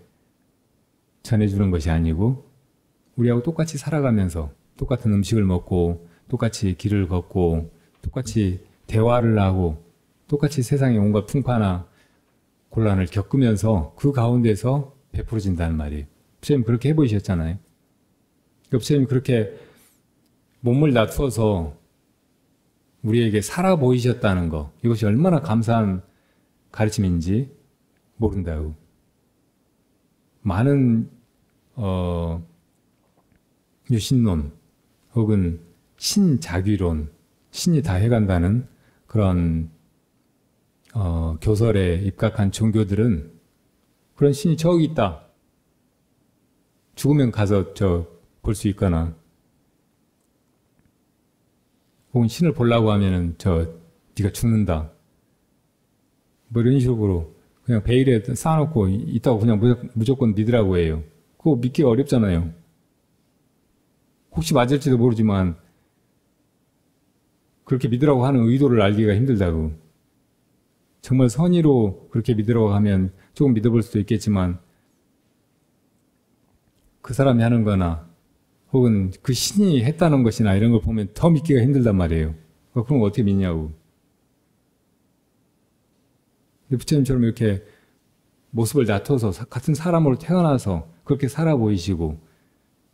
전해주는 것이 아니고 우리하고 똑같이 살아가면서 똑같은 음식을 먹고 똑같이 길을 걷고 똑같이 대화를 하고 똑같이 세상의 온갖 풍파나 곤란을 겪으면서 그 가운데서 베풀어진다는 말이에요. 부처님 그렇게 해보이셨잖아요. 부처님 그렇게 몸을 낮춰서 우리에게 살아 보이셨다는 거, 이것이 얼마나 감사한 가르침인지 모른다고. 많은 유신론 혹은 신자귀론, 신이 다 해간다는 그런 교설에 입각한 종교들은 그런 신이 저기 있다. 죽으면 가서 볼 수 있거나 혹은 신을 보려고 하면은 네가 죽는다. 뭐 이런 식으로 그냥 베일에 쌓아놓고 있다고 그냥 무조건 믿으라고 해요. 그거 믿기가 어렵잖아요. 혹시 맞을지도 모르지만 그렇게 믿으라고 하는 의도를 알기가 힘들다고. 정말 선의로 그렇게 믿으라고 하면 조금 믿어볼 수도 있겠지만 그 사람이 하는 거나 혹은 그 신이 했다는 것이나 이런 걸 보면 더 믿기가 힘들단 말이에요. 그럼 거 어떻게 믿냐고. 부처님처럼 이렇게 모습을 낮춰서 같은 사람으로 태어나서 그렇게 살아 보이시고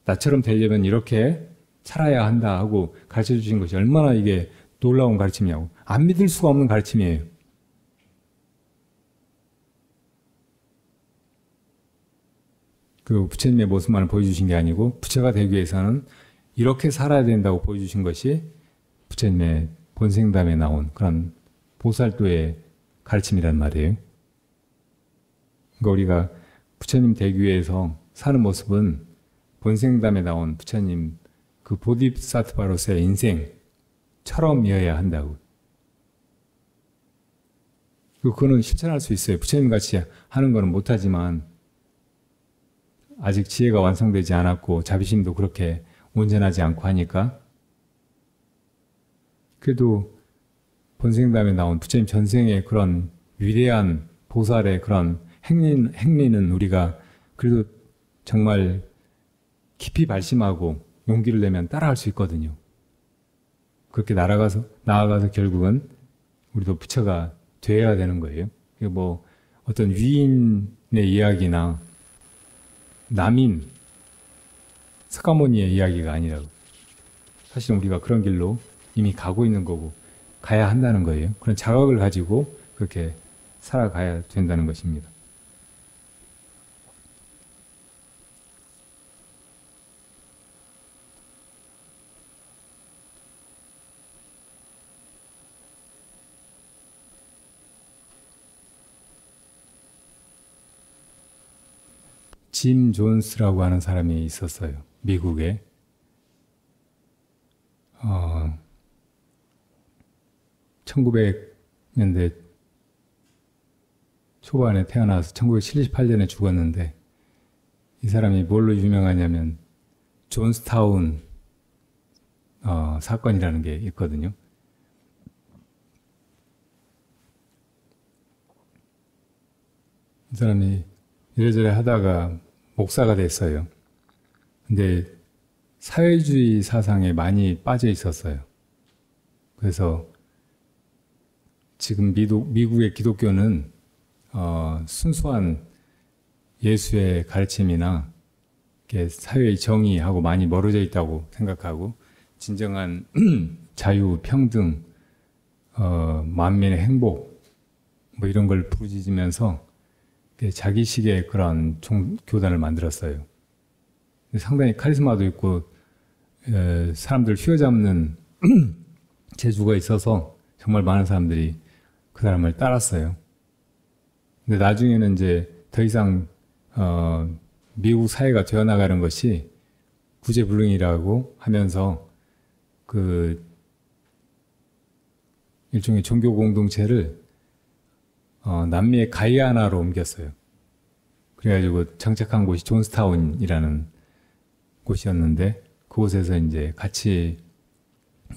나처럼 되려면 이렇게 살아야 한다 하고 가르쳐 주신 것이 얼마나 이게 놀라운 가르침이냐고. 안 믿을 수가 없는 가르침이에요. 그 부처님의 모습만을 보여주신 게 아니고 부처가 되기 위해서는 이렇게 살아야 된다고 보여주신 것이 부처님의 본생담에 나온 그런 보살도의 가르침이란 말이에요. 그러니까 우리가 부처님 되기 위해서 사는 모습은 본생담에 나온 부처님 그 보디사트바로서의 인생처럼이어야 한다고. 그거는 실천할 수 있어요. 부처님 같이 하는 거는 못하지만 아직 지혜가 완성되지 않았고 자비심도 그렇게 온전하지 않고 하니까 그래도 본생담에 나온 부처님 전생의 그런 위대한 보살의 그런 행리는 우리가 그래도 정말 깊이 발심하고 용기를 내면 따라할 수 있거든요. 그렇게 나아가서 결국은 우리도 부처가 되어야 되는 거예요. 이게 뭐 어떤 위인의 이야기나 남인, 스가모니의 이야기가 아니라고. 사실은 우리가 그런 길로 이미 가고 있는 거고 가야 한다는 거예요. 그런 자각을 가지고 그렇게 살아가야 된다는 것입니다. 짐 존스라고 하는 사람이 있었어요. 미국에. 1900년대 초반에 태어나서 1978년에 죽었는데 이 사람이 뭘로 유명하냐면 존스타운 사건이라는 게 있거든요. 이 사람이 이래저래 하다가 목사가 됐어요. 근데 사회주의 사상에 많이 빠져 있었어요. 그래서 지금 미국의 기독교는 순수한 예수의 가르침이나 사회의 정의하고 많이 멀어져 있다고 생각하고 진정한 자유, 평등, 만민의 행복 뭐 이런 걸 부르짖으면서 자기식의 그런 교단을 만들었어요. 상당히 카리스마도 있고 사람들 휘어잡는 재주가 있어서 정말 많은 사람들이 그 사람을 따랐어요. 근데 나중에는 이제 더 이상 미국 사회가 되어나가는 것이 구제불능이라고 하면서 그 일종의 종교 공동체를 남미의 가이아나로 옮겼어요. 그래가지고 정착한 곳이 존스타운이라는 곳이었는데 그곳에서 이제 같이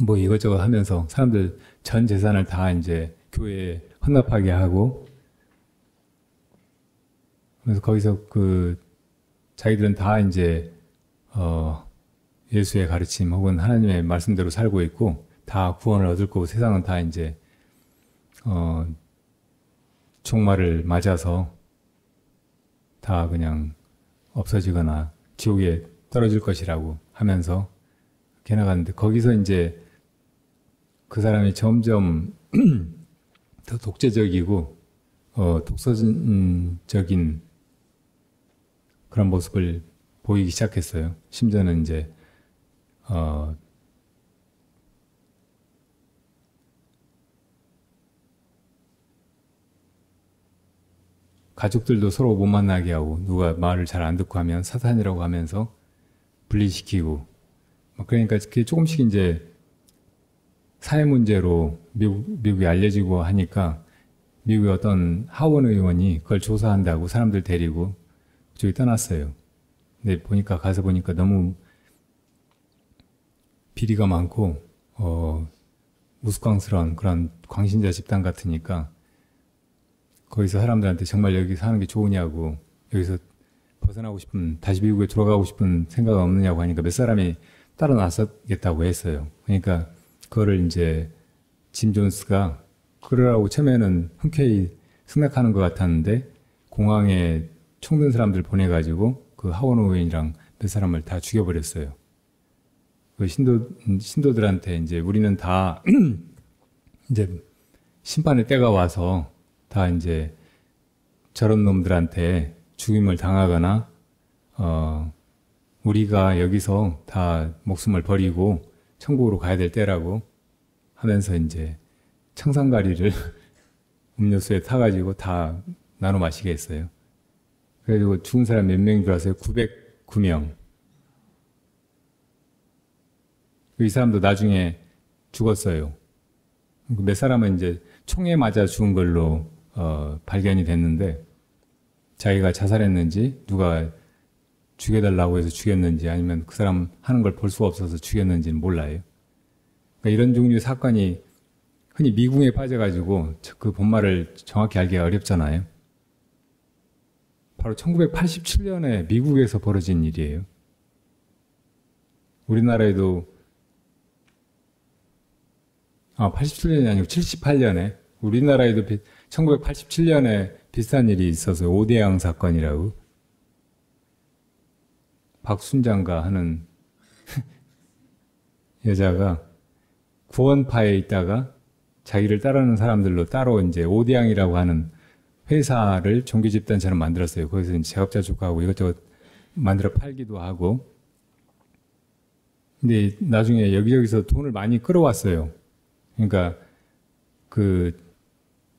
뭐 이것저것 하면서 사람들 전 재산을 다 이제 교회에 헌납하게 하고, 그래서 거기서 자기들은 다 이제 예수의 가르침 혹은 하나님의 말씀대로 살고 있고 다 구원을 얻을 거고 세상은 다 이제 종말을 맞아서 다 그냥 없어지거나 지옥에 떨어질 것이라고 하면서 이렇게 나갔는데, 거기서 이제 그 사람이 점점 더 독재적이고 독서적인 그런 모습을 보이기 시작했어요. 심지어는 이제 가족들도 서로 못 만나게 하고, 누가 말을 잘 안 듣고 하면 사탄이라고 하면서 분리시키고, 그러니까 그게 조금씩 이제 사회 문제로 미국이 알려지고 하니까 미국의 어떤 하원 의원이 그걸 조사한다고 사람들 데리고 그쪽에 떠났어요. 근데 가서 보니까 너무 비리가 많고 우스꽝스러운 그런 광신자 집단 같으니까 거기서 사람들한테 정말 여기 사는 게 좋으냐고, 여기서 벗어나고 싶은, 다시 미국에 돌아가고 싶은 생각은 없느냐고 하니까 몇 사람이 따로 나서겠다고 했어요. 그러니까 그거를 이제 짐 존스가 그러라고 처음에는 흔쾌히 승낙하는 것 같았는데 공항에 총든 사람들 보내가지고 그 하원 의원이랑 몇 사람을 다 죽여버렸어요. 그 신도들한테 이제 우리는 다 이제 심판의 때가 와서 다 이제 저런 놈들한테 죽임을 당하거나 우리가 여기서 다 목숨을 버리고 천국으로 가야 될 때라고 하면서 이제 청산가리를 음료수에 타가지고 다 나눠 마시게 했어요. 그래가지고 죽은 사람 몇 명이 들어왔어요? 909명. 이 사람도 나중에 죽었어요. 몇 사람은 이제 총에 맞아 죽은 걸로 발견이 됐는데, 자기가 자살했는지 누가 죽여달라고 해서 죽였는지 아니면 그 사람 하는 걸 볼 수가 없어서 죽였는지는 몰라요. 그러니까 이런 종류의 사건이 흔히 미궁에 빠져가지고 그 본말을 정확히 알기가 어렵잖아요. 바로 1987년에 미국에서 벌어진 일이에요. 우리나라에도 87년이 아니고 78년에 우리나라에도 1987년에 비슷한 일이 있어서 오대양 사건이라고, 박순장가 하는 여자가 구원파에 있다가 자기를 따르는 사람들로 따로 이제 오대양이라고 하는 회사를 종교 집단처럼 만들었어요. 거기서 이제 자급자족하고 이것저것 만들어 팔기도 하고. 근데 나중에 여기저기서 돈을 많이 끌어왔어요. 그러니까 그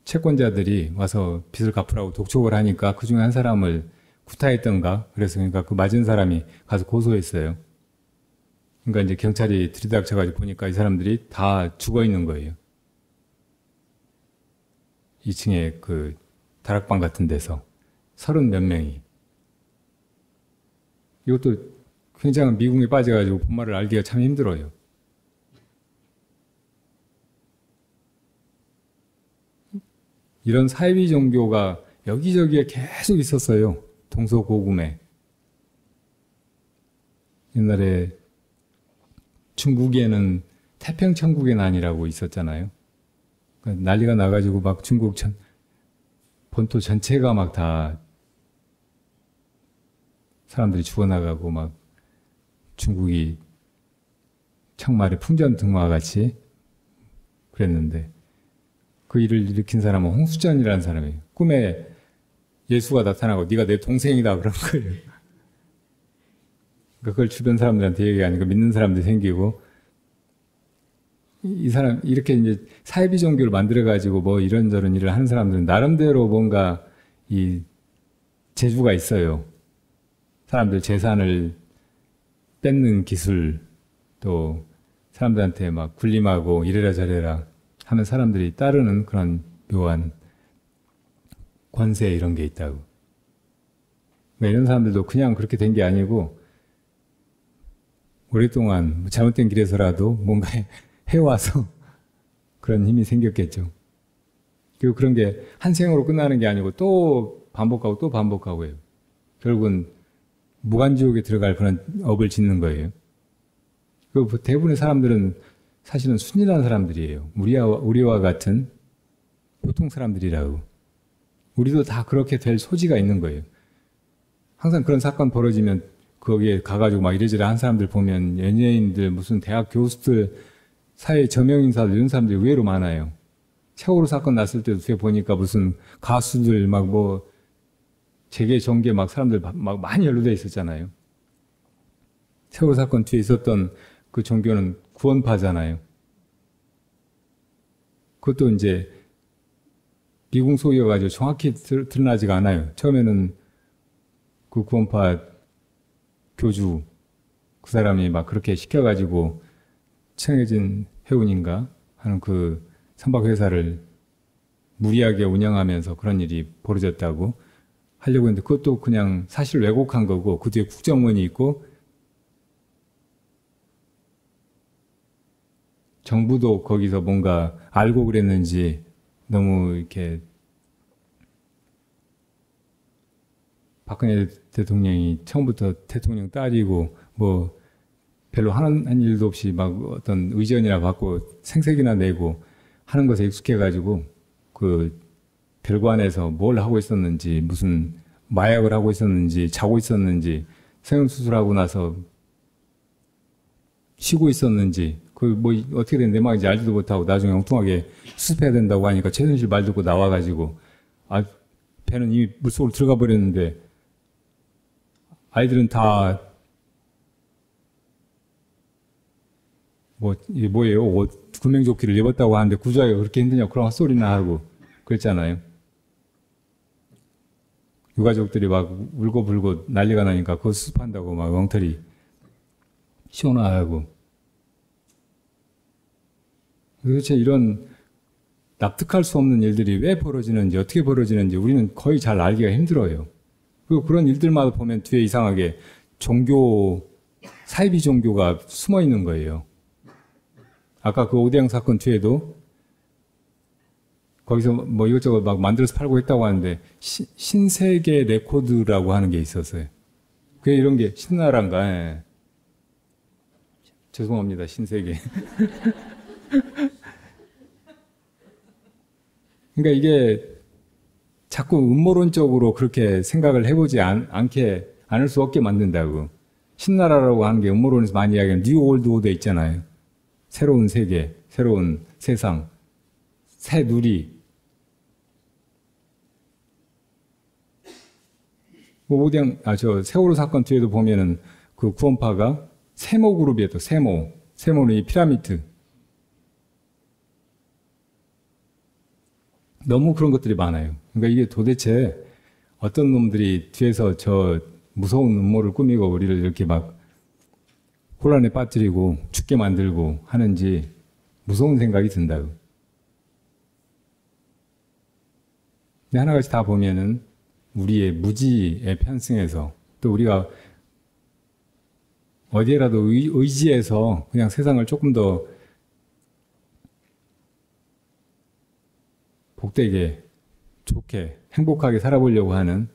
채권자들이 와서 빚을 갚으라고 독촉을 하니까 그 중에 한 사람을 구타했던가, 그래서 그러니까 그 맞은 사람이 가서 고소했어요. 그러니까 이제 경찰이 들이닥쳐가지고 보니까 이 사람들이 다 죽어 있는 거예요. 2층에 그 다락방 같은 데서 30몇 명이. 이것도 굉장히 미궁에 빠져가지고 본말을 알기가 참 힘들어요. 이런 사이비 종교가 여기저기에 계속 있었어요. 동서고금에. 옛날에 중국에는 태평천국의 난이라고 있었잖아요. 그러니까 난리가 나가지고 막 중국 본토 전체가 막 다 사람들이 죽어나가고 막 중국이 청말에 풍전등화 같이 그랬는데, 그 일을 일으킨 사람은 홍수전이라는 사람이에요. 꿈에 예수가 나타나고 네가 내 동생이다 그런 거예요. 그러니까 그걸 주변 사람들한테 얘기하니까 믿는 사람들이 생기고, 이 사람 이렇게 이제 사이비 종교를 만들어가지고 뭐 이런저런 일을 하는 사람들은 나름대로 뭔가 이 재주가 있어요. 사람들 재산을 뺏는 기술, 또 사람들한테 막 군림하고 이래라 저래라 하면 사람들이 따르는 그런 묘한 권세 이런 게 있다고. 그러니까 이런 사람들도 그냥 그렇게 된 게 아니고 오랫동안 잘못된 길에서라도 뭔가 해와서 그런 힘이 생겼겠죠. 그리고 그런 게 한 생으로 끝나는 게 아니고 또 반복하고 또 반복하고 해요. 결국은 무간지옥에 들어갈 그런 업을 짓는 거예요. 그리고 대부분의 사람들은 사실은 순진한 사람들이에요. 우리와 같은 보통 사람들이라고. 우리도 다 그렇게 될 소지가 있는 거예요. 항상 그런 사건 벌어지면 거기에 가가지고 막 이래저래 한 사람들 보면 연예인들, 무슨 대학 교수들, 사회 저명인사들 이런 사람들이 의외로 많아요. 세월호 사건 났을 때도 뒤에 보니까 무슨 가수들 막 뭐 재계 정계 막 사람들 막 많이 연루돼 있었잖아요. 세월호 사건 뒤에 있었던 그 종교는 구원파잖아요. 그것도 이제 미궁 속이어가지고 정확히 드러나지가 않아요. 처음에는 그 구원파 교주 그 사람이 막 그렇게 시켜가지고 청해진 해운인가 하는 그 선박회사를 무리하게 운영하면서 그런 일이 벌어졌다고 하려고 했는데 그것도 그냥 사실 왜곡한 거고 그 뒤에 국정원이 있고 정부도 거기서 뭔가 알고 그랬는지 너무 이렇게 박근혜 대통령이 처음부터 대통령 따지고 뭐 별로 하는 일도 없이 막 어떤 의전이나 받고 생색이나 내고 하는 것에 익숙해가지고 그 별관에서 뭘 하고 있었는지 무슨 마약을 하고 있었는지 자고 있었는지 성형수술하고 나서 쉬고 있었는지 그 뭐 어떻게 된 내막인지 알지도 못하고 나중에 엉뚱하게 수습해야 된다고 하니까 최순실 말 듣고 나와가지고 아 배는 이미 물속으로 들어가 버렸는데 아이들은 다 뭐예요? 옷 구명조끼를 입었다고 하는데 구조하기가 그렇게 힘드냐 그런 헛소리나 하고 그랬잖아요. 유가족들이 막 울고불고 난리가 나니까 그거 수습한다고 막 엉터리 시원하고 도대체 이런 납득할 수 없는 일들이 왜 벌어지는지 어떻게 벌어지는지 우리는 거의 잘 알기가 힘들어요. 그리고 그런 일들마다 보면 뒤에 이상하게 종교, 사이비 종교가 숨어 있는 거예요. 아까 그 오대양 사건 뒤에도 거기서 뭐 이것저것 막 만들어서 팔고 했다고 하는데 신세계 레코드라고 하는 게 있었어요. 그게 이런 게 신나라인가? 예. 죄송합니다. 신세계. 그러니까 이게 자꾸 음모론적으로 그렇게 생각을 해보지 않을 수 없게 만든다고. 신나라라고 하는 게 음모론에서 많이 이야기하는 뉴 올드 오더 있잖아요. 새로운 세계, 새로운 세상, 새 누리. 저 세월호 사건 뒤에도 보면은 그 구원파가 세모 그룹이었죠. 세모는 이 피라미드. 너무 그런 것들이 많아요. 그러니까 이게 도대체 어떤 놈들이 뒤에서 저 무서운 음모를 꾸미고 우리를 이렇게 막 혼란에 빠뜨리고 죽게 만들고 하는지 무서운 생각이 든다고. 근데 하나같이 다 보면은 우리의 무지에 편승해서 또 우리가 어디에라도 의지해서 그냥 세상을 조금 더 복되게, 좋게, 행복하게 살아보려고 하는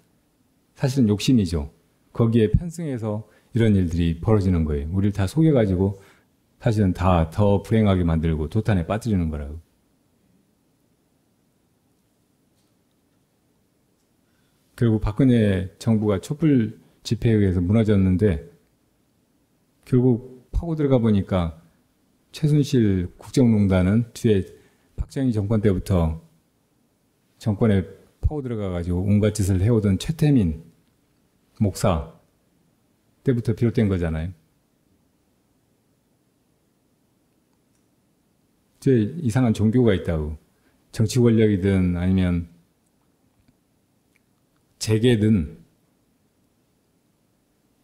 사실은 욕심이죠. 거기에 편승해서 이런 일들이 벌어지는 거예요. 우리를 다 속여가지고 사실은 다 더 불행하게 만들고 도탄에 빠뜨리는 거라고. 결국 박근혜 정부가 촛불 집회에 의해서 무너졌는데 결국 파고 들어가 보니까 최순실 국정농단은 뒤에 박정희 정권 때부터 정권에 파고 들어가가지고 온갖 짓을 해오던 최태민 목사 때부터 비롯된 거잖아요. 제 이상한 종교가 있다고. 정치 권력이든 아니면 재계든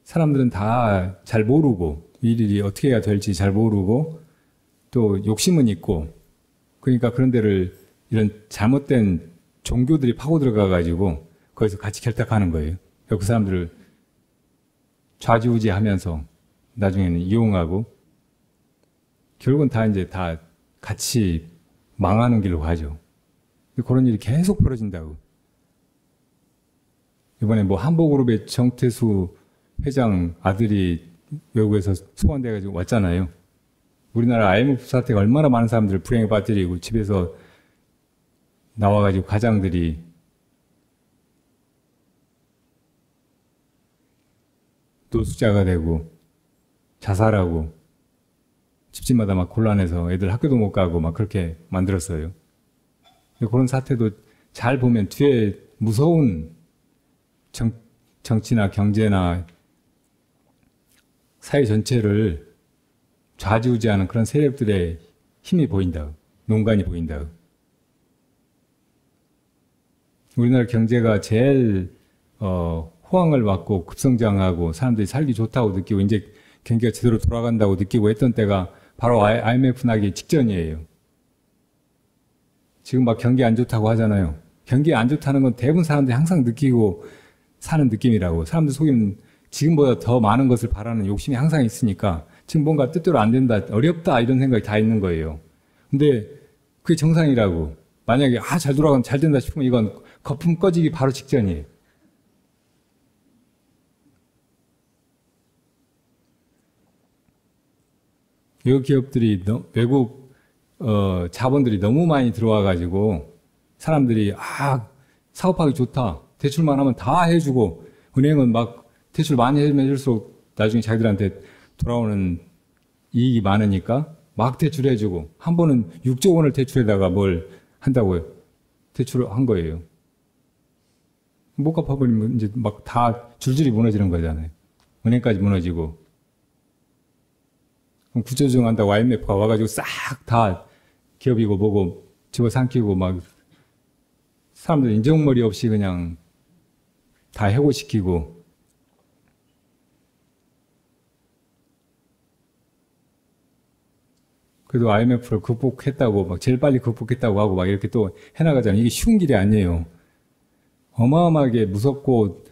사람들은 다 잘 모르고 이 일이 어떻게 해야 될지 잘 모르고 또 욕심은 있고 그러니까 그런 데를 이런 잘못된 종교들이 파고 들어가가지고 거기서 같이 결탁하는 거예요. 그 사람들을 좌지우지하면서 나중에는 이용하고 결국은 다 이제 다 같이 망하는 길로 가죠. 그런 일이 계속 벌어진다고. 이번에 뭐 한보그룹의 정태수 회장 아들이 외국에서 소환돼가지고 왔잖아요. 우리나라 IMF 사태가 얼마나 많은 사람들을 불행에 빠뜨리고 집에서 나와가지고 가장들이 노숙자가 되고 자살하고 집집마다 막 곤란해서 애들 학교도 못 가고 막 그렇게 만들었어요. 그런 사태도 잘 보면 뒤에 무서운 정치나 경제나 사회 전체를 좌지우지하는 그런 세력들의 힘이 보인다. 농간이 보인다. 우리나라 경제가 제일 호황을 맞고 급성장하고 사람들이 살기 좋다고 느끼고 이제 경기가 제대로 돌아간다고 느끼고 했던 때가 바로 IMF 나기 직전이에요. 지금 막 경기 안 좋다고 하잖아요. 경기 안 좋다는 건 대부분 사람들이 항상 느끼고 사는 느낌이라고. 사람들 속에는 지금보다 더 많은 것을 바라는 욕심이 항상 있으니까 지금 뭔가 뜻대로 안 된다, 어렵다 이런 생각이 다 있는 거예요. 근데 그게 정상이라고. 만약에 잘 돌아가면 잘 된다 싶으면 이건 거품 꺼지기 바로 직전이에요. 외국 기업들이 외국 자본들이 너무 많이 들어와가지고 사람들이 사업하기 좋다. 대출만 하면 다 해주고 은행은 막 대출 많이 해줄수록 나중에 자기들한테 돌아오는 이익이 많으니까 막 대출해주고 한 번은 6조 원을 대출에다가 뭘 한다고요. 대출을 한 거예요. 못 갚아버리면 이제 막 다 줄줄이 무너지는 거잖아요. 은행까지 무너지고. 그럼 구조조정 한다고 IMF가 와가지고 싹 다 기업이고 뭐고 집어삼키고 막 사람들 인정머리 없이 그냥 다 해고시키고 그래도 IMF를 극복했다고 막 제일 빨리 극복했다고 하고 막 이렇게 또 해나가잖아요. 이게 쉬운 길이 아니에요. 어마어마하게 무섭고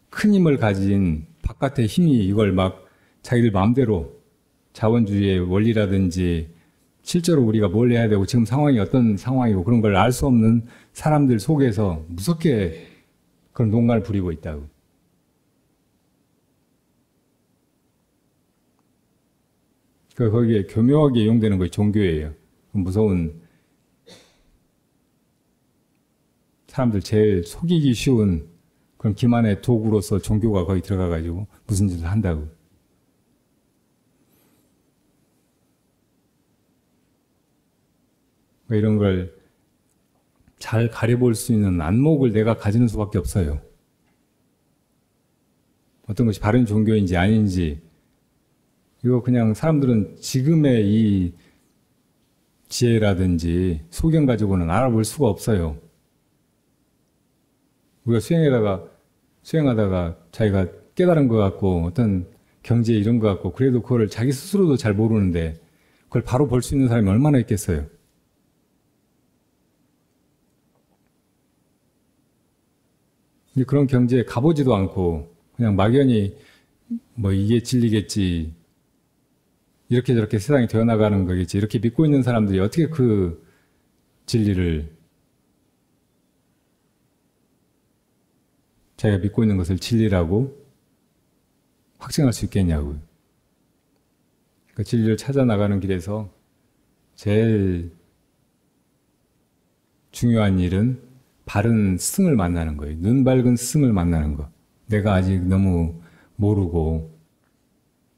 큰 힘을 가진 바깥의 힘이 이걸 막 자기들 마음대로 자본주의의 원리라든지 실제로 우리가 뭘 해야 되고 지금 상황이 어떤 상황이고 그런 걸 알 수 없는 사람들 속에서 무섭게 그런 농간을 부리고 있다고. 거기에 교묘하게 이용되는 것이 종교예요. 무서운 사람들 제일 속이기 쉬운 그런 기만의 도구로서 종교가 거기 들어가가지고 무슨 짓을 한다고. 이런 걸 잘 가려볼 수 있는 안목을 내가 가지는 수밖에 없어요. 어떤 것이 바른 종교인지 아닌지 이거 그냥 사람들은 지금의 이 지혜라든지 소견 가지고는 알아볼 수가 없어요. 우리가 수행하다가 자기가 깨달은 것 같고 어떤 경지에 이런 것 같고 그래도 그걸 자기 스스로도 잘 모르는데 그걸 바로 볼 수 있는 사람이 얼마나 있겠어요. 근데 그런 경지에 가보지도 않고 그냥 막연히 뭐 이게 진리겠지 이렇게 저렇게 세상이 되어나가는 거겠지 이렇게 믿고 있는 사람들이 어떻게 그 진리를 자기가 믿고 있는 것을 진리라고 확증할 수 있겠냐고요. 그 진리를 찾아 나가는 길에서 제일 중요한 일은 바른 스승을 만나는 거예요. 눈 밝은 스승을 만나는 거. 내가 아직 너무 모르고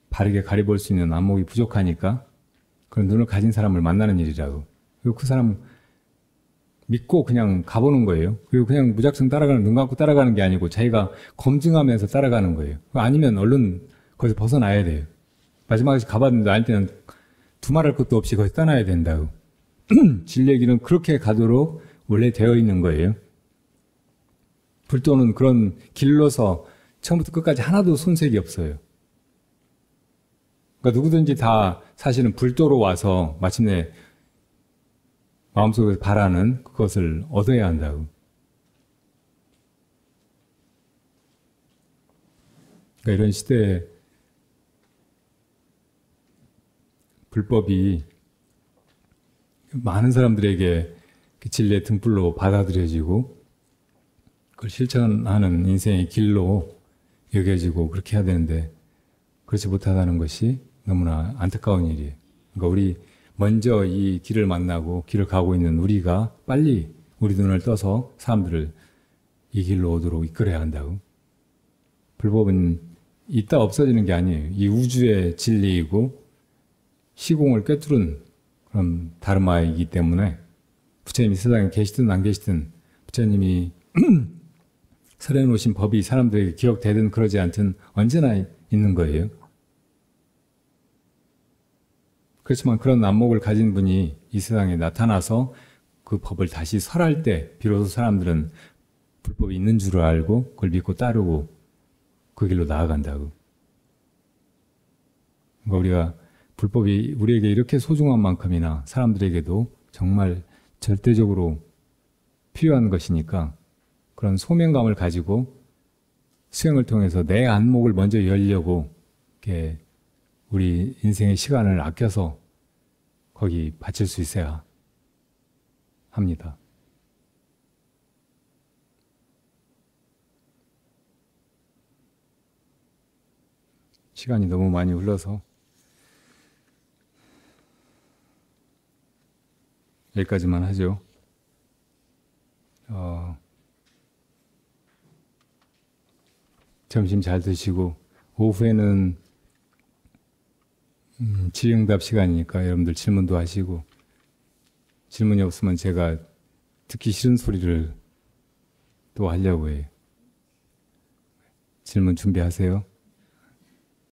바르게 가려볼 수 있는 안목이 부족하니까 그런 눈을 가진 사람을 만나는 일이라고. 그리고 그 사람 믿고 그냥 가보는 거예요. 그리고 그냥 무작정 따라가는, 눈 감고 따라가는 게 아니고 자기가 검증하면서 따라가는 거예요. 아니면 얼른 거기서 벗어나야 돼요. 마지막에 가봤는데 아닐 때는 두말할 것도 없이 거기서 떠나야 된다고. 진리의 길은 그렇게 가도록 원래 되어 있는 거예요. 불도는 그런 길로서 처음부터 끝까지 하나도 손색이 없어요. 그러니까 누구든지 다 사실은 불도로 와서 마침내 마음속에서 바라는 그것을 얻어야 한다고. 그러니까 이런 시대에 불법이 많은 사람들에게 그 진리의 등불로 받아들여지고 그걸 실천하는 인생의 길로 여겨지고 그렇게 해야 되는데 그렇지 못하다는 것이 너무나 안타까운 일이에요. 그러니까 우리 먼저 이 길을 만나고 길을 가고 있는 우리가 빨리 우리 눈을 떠서 사람들을 이 길로 오도록 이끌어야 한다고. 불법은 있다 없어지는 게 아니에요. 이 우주의 진리이고 시공을 꿰뚫은 그런 다르마이기 때문에 부처님이 세상에 계시든 안 계시든 부처님이 설해 놓으신 법이 사람들에게 기억되든 그러지 않든 언제나 있는 거예요. 그렇지만 그런 안목을 가진 분이 이 세상에 나타나서 그 법을 다시 설할 때 비로소 사람들은 불법이 있는 줄을 알고 그걸 믿고 따르고 그 길로 나아간다고. 그러니까 우리가 불법이 우리에게 이렇게 소중한 만큼이나 사람들에게도 정말 절대적으로 필요한 것이니까 그런 소명감을 가지고 수행을 통해서 내 안목을 먼저 열려고 이렇게 우리 인생의 시간을 아껴서 거기 바칠 수 있어야 합니다. 시간이 너무 많이 흘러서 여기까지만 하죠. 점심 잘 드시고 오후에는 질의응답 시간이니까 여러분들 질문도 하시고 질문이 없으면 제가 듣기 싫은 소리를 또 하려고 해요. 질문 준비하세요.